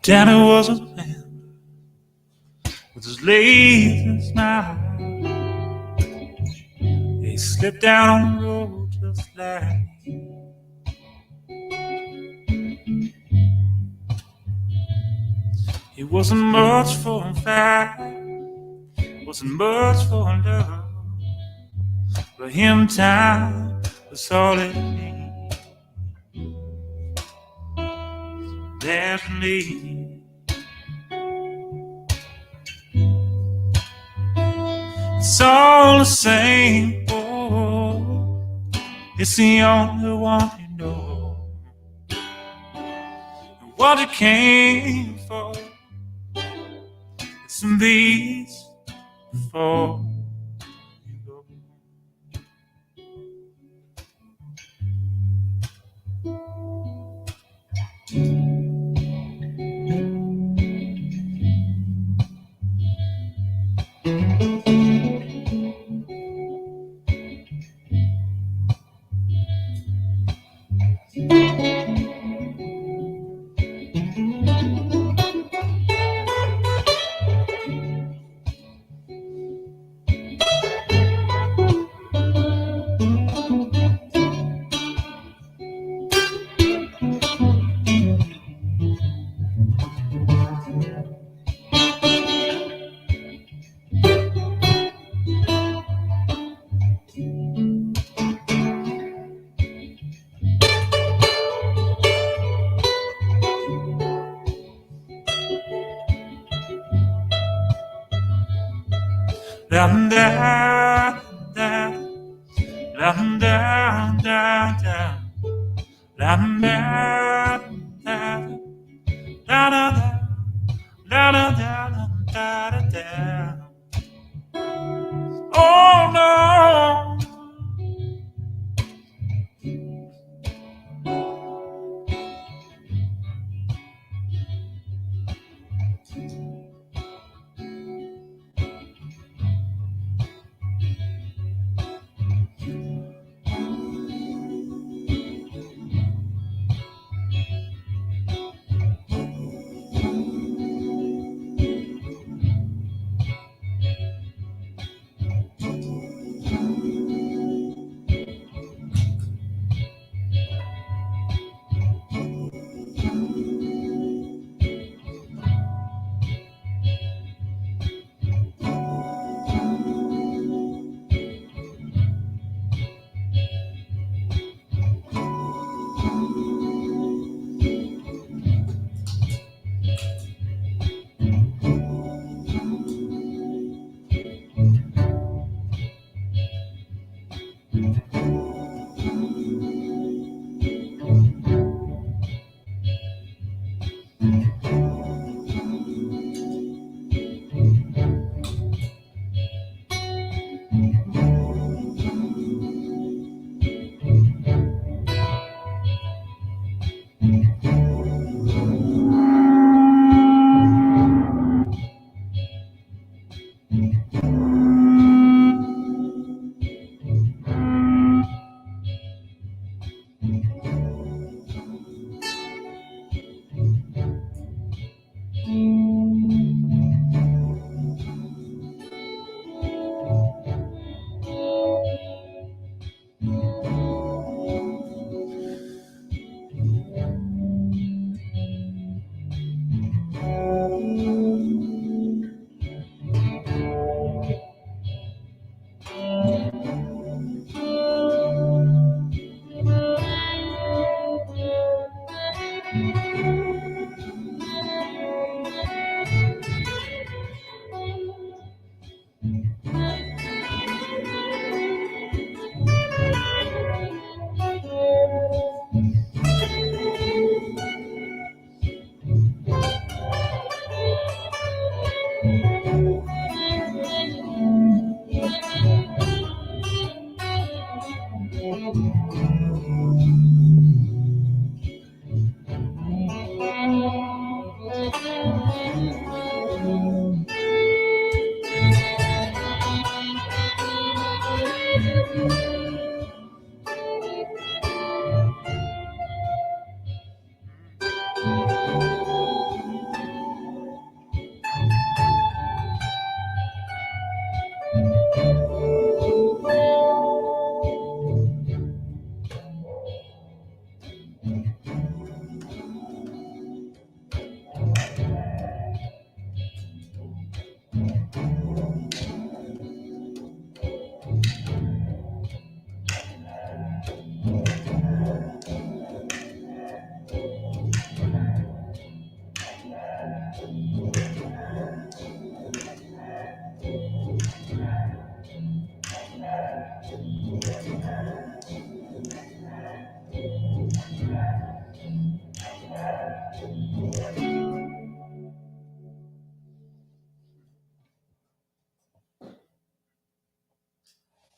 Speaker 1: Daddy was a man with his lazy smile. He slipped down on the road just like me. He wasn't much for a fight, wasn't much for love. For him, time was all it needed. There's me. It's all the same. Oh, it's the only one you know. And what you came for, it's in these before you go. Down, down, down, down, down, down, down, down, down, down, down, down, down. Oh no.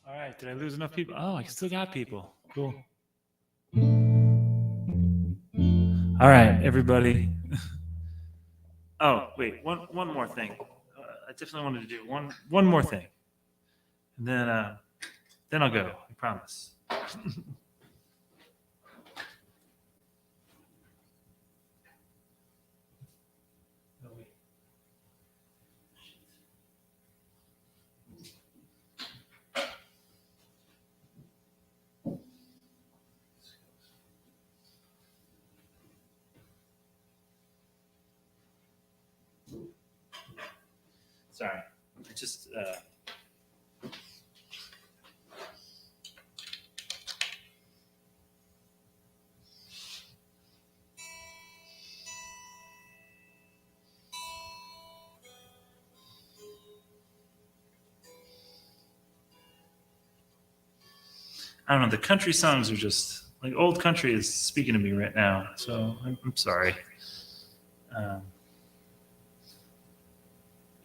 Speaker 2: All right. Did I lose enough people? Oh, I still got people. Cool. All right, everybody. Oh, wait. One more thing. I definitely wanted to do one more thing, and then I'll go. I promise. Sorry, I just. I don't know. The country songs are just like old country is speaking to me right now. So I'm sorry.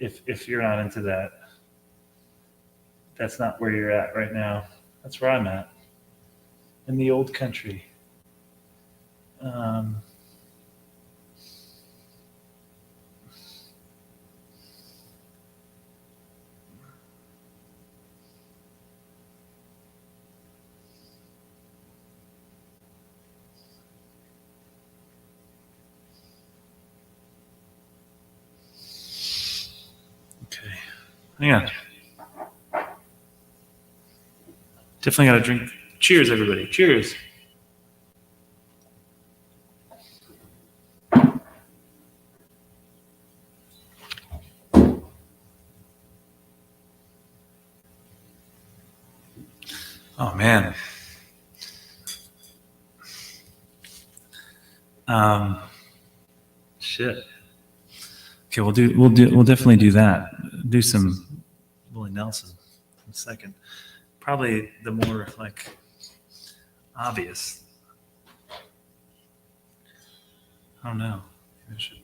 Speaker 2: If you're not into that, that's not where you're at right now. That's where I'm at, in the old country. Okay, hang on. Definitely got to drink. Cheers, everybody. Cheers. Oh man. Shit. Okay, we'll definitely do that. Do some Willie Nelson in a second. probably the more like obvious. I don't know. I should.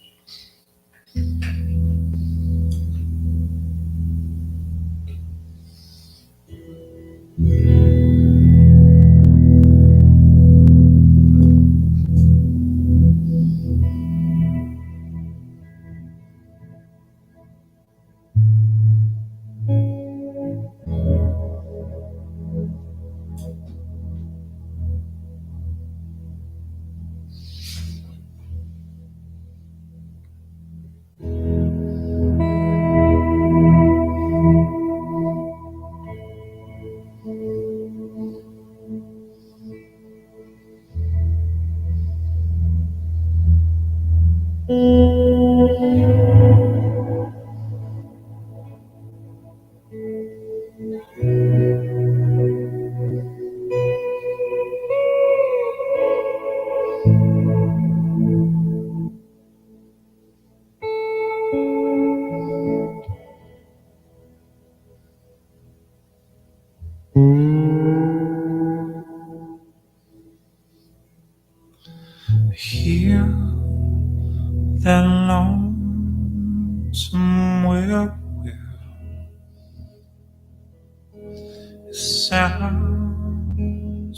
Speaker 1: Hear that lonesome whippoorwill sounds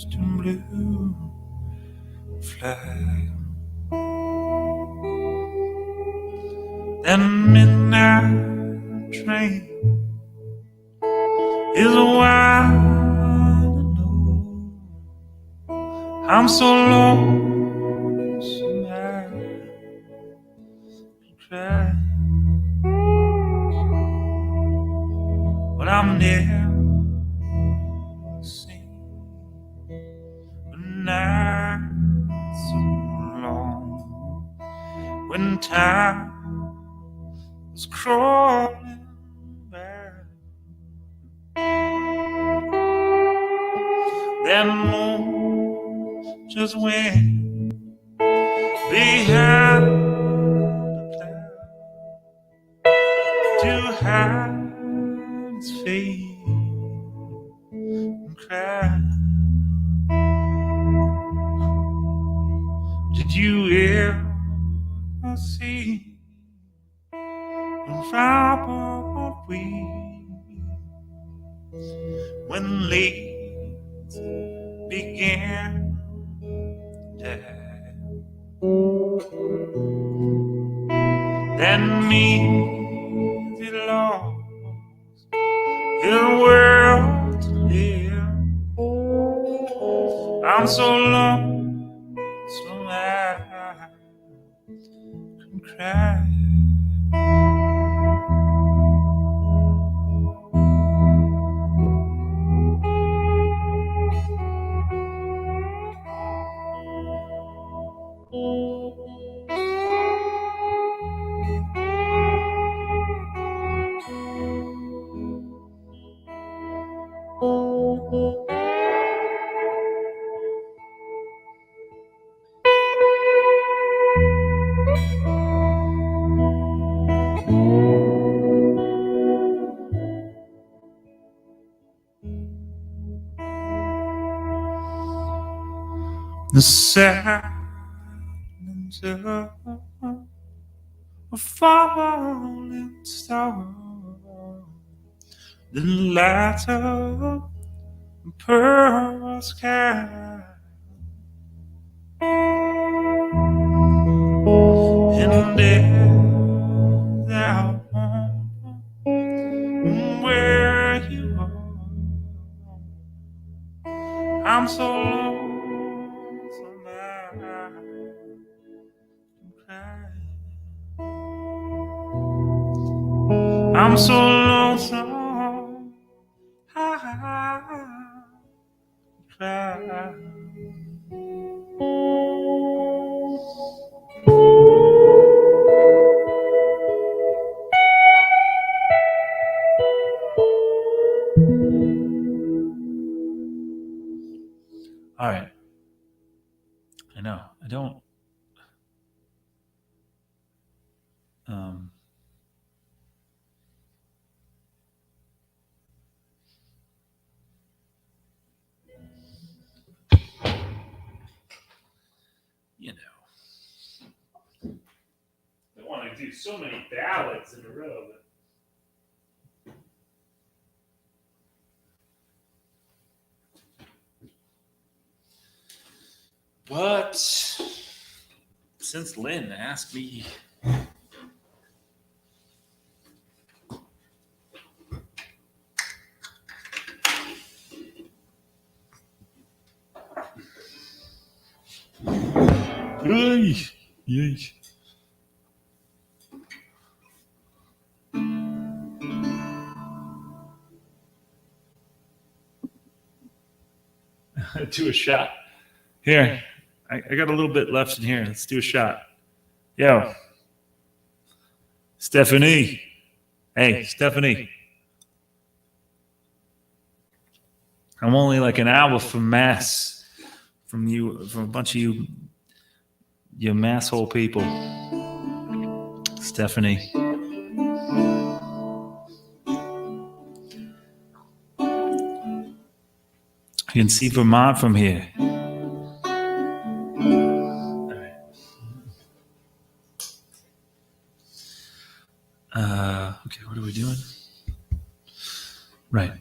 Speaker 1: to blue flag. That midnight train is wild and low. I'm so lonesome I can cry, but I'm never seen a night so long when time was crawling back. That moon just went behind the cloud to hide its face and cry. Did you ever see a robber when leaves began to die? That means he lost his world to live. I'm so lonesome I can cry. The silence of a falling star, the light of a pearl sky, and there's out where you are. I'm so lonesome I can cry. I'm so lonesome I cry. All right. I know. I don't.
Speaker 2: do so many ballads in a row. But since Lynn asked me, do a shot. Here, I got a little bit left in here. Let's do a shot. Yo, Stephanie. Hey, Stephanie. I'm only like an hour from mass, from a bunch of you masshole people. Stephanie. You can see Vermont from here. Okay, what are we doing? Right.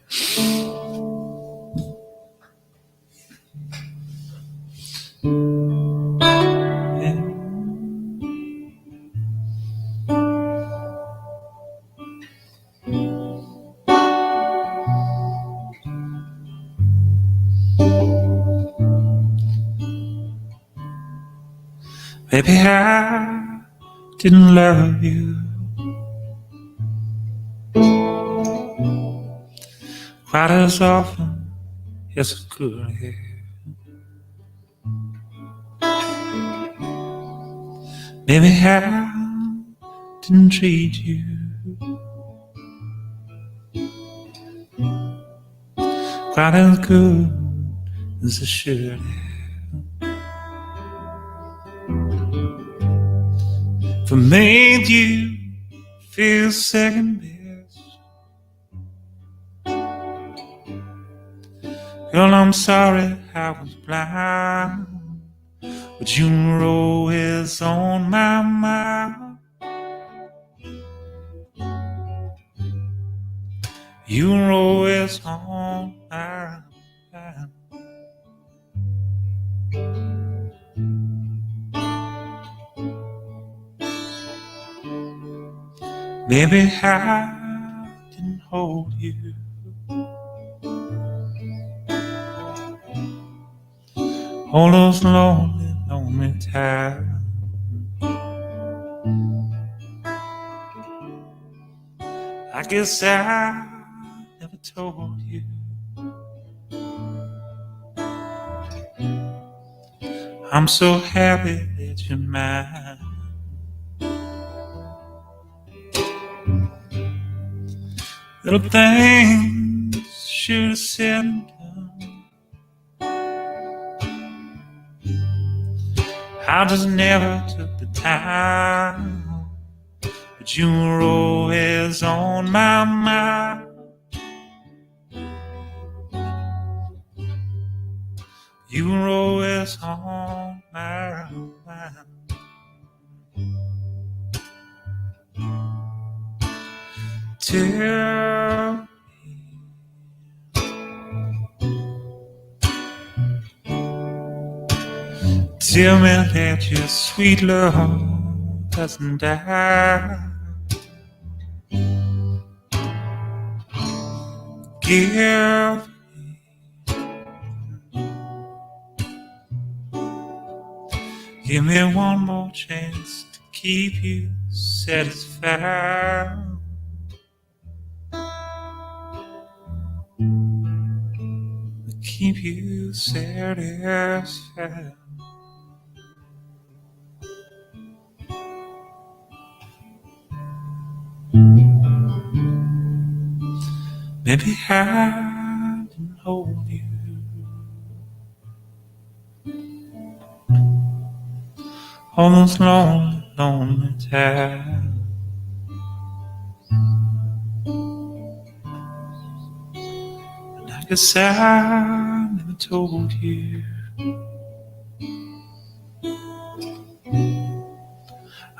Speaker 2: Baby, I didn't love you quite as often as I could have. Maybe I didn't treat you quite as good as I should have. If I made you feel second best, girl, I'm sorry I was blind, but you were always on my mind. You were always on my mind. Maybe I didn't hold you all those lonely, lonely times. I guess I never told you I'm so happy that you're mine. Little things should have said and done, I just never took the time. But you were always on my mind. You were always on my mind. Tell me that your sweet love doesn't die. Give me one more chance to keep you satisfied. Keep you satisfied. Maybe I didn't hold you all those lonely, lonely times. And I guess I never told you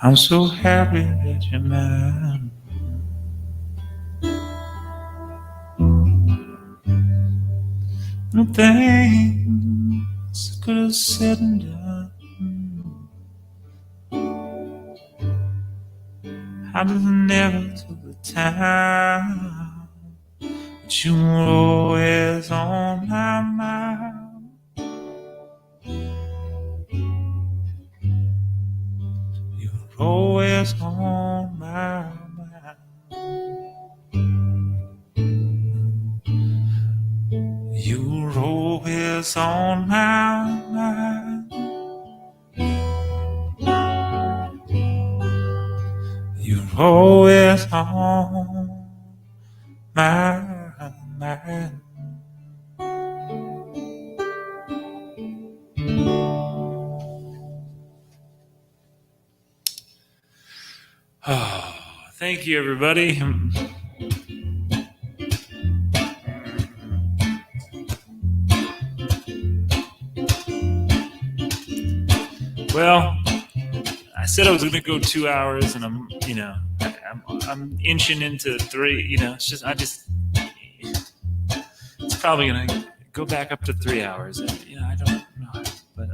Speaker 1: I'm so happy that you're mine. No things could have said and done. I just never took the time, but you were always on my mind. You were always on my mind. You were always on my mind. You're always on my mind. Oh, thank you, everybody. Well, I said I was going to go 2 hours, and I'm inching into 3. It's probably going to go back up to 3 hours. I don't know, but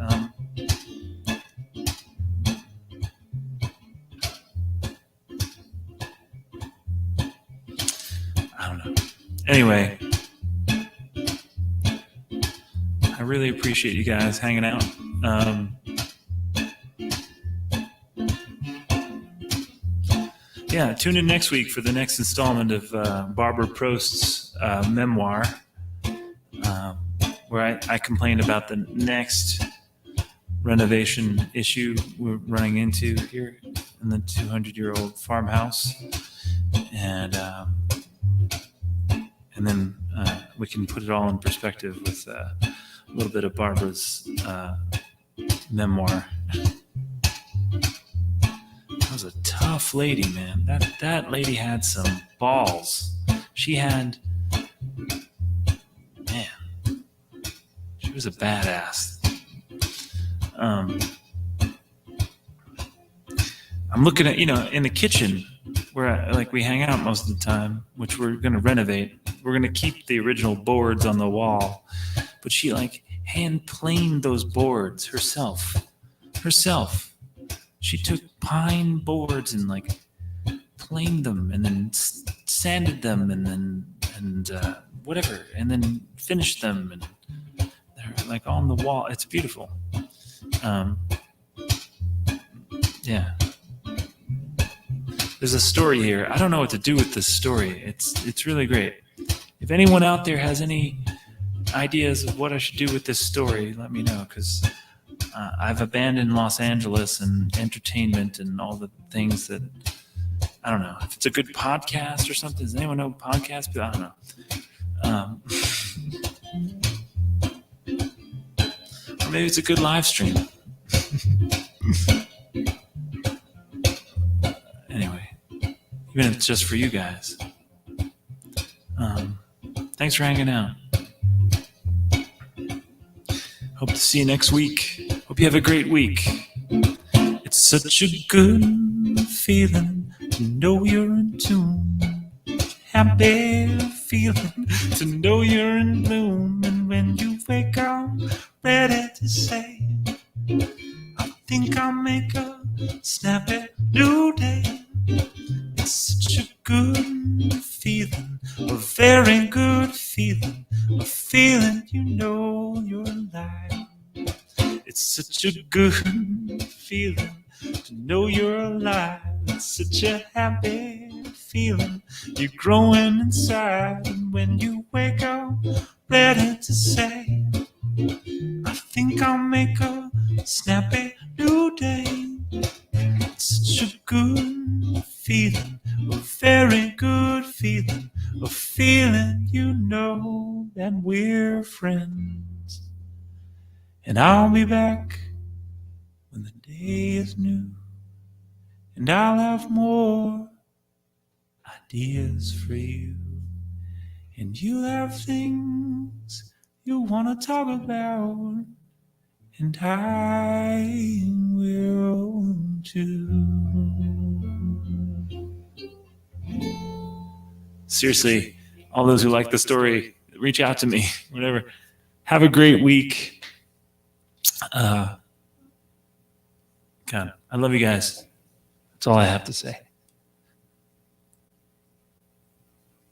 Speaker 1: I don't know. Anyway, I really appreciate you guys hanging out. Tune in next week for the next installment of Barbara Prost's memoir, where I complained about the next renovation issue we're running into here in the 200-year-old farmhouse, and then we can put it all in perspective with a little bit of Barbara's memoir. That was a tough lady, man. That lady had some balls. She was a badass. I'm looking at, in the kitchen where we hang out most of the time, which we're going to renovate. We're going to keep the original boards on the wall, but she hand planed those boards herself. She took pine boards and planed them and then sanded them and whatever, and then finished them, and they're on the wall. It's beautiful. There's a story here. I don't know what to do with this story. It's really great. If anyone out there has any ideas of what I should do with this story, let me know, because I've abandoned Los Angeles and entertainment and all the things that, I don't know. If it's a good podcast or something, does anyone know podcasts? But I don't know. Or maybe it's a good live stream. Anyway, even if it's just for you guys. Thanks for hanging out. Hope to see you next week. Hope you have a great week. It's such a good feeling to know you're in tune. Happy feeling to know you're in bloom. And when you wake up, ready to say, I think I'll make a snappy new day. It's such a good feeling, a very good feeling, a feeling you know you're alive. It's such a good feeling to know you're alive. It's such a happy feeling, you're growing inside. And when you wake up, ready to say, I think I'll make a snappy new day. It's such a good feeling, a very good feeling, a feeling you know that we're friends. And I'll be back when the day is new, and I'll have more ideas for you, and you'll have things you want to talk about, and I will too.
Speaker 2: Seriously, all those who like the story, reach out to me, whatever. Have a great week. God, I love you guys. That's all I have to say.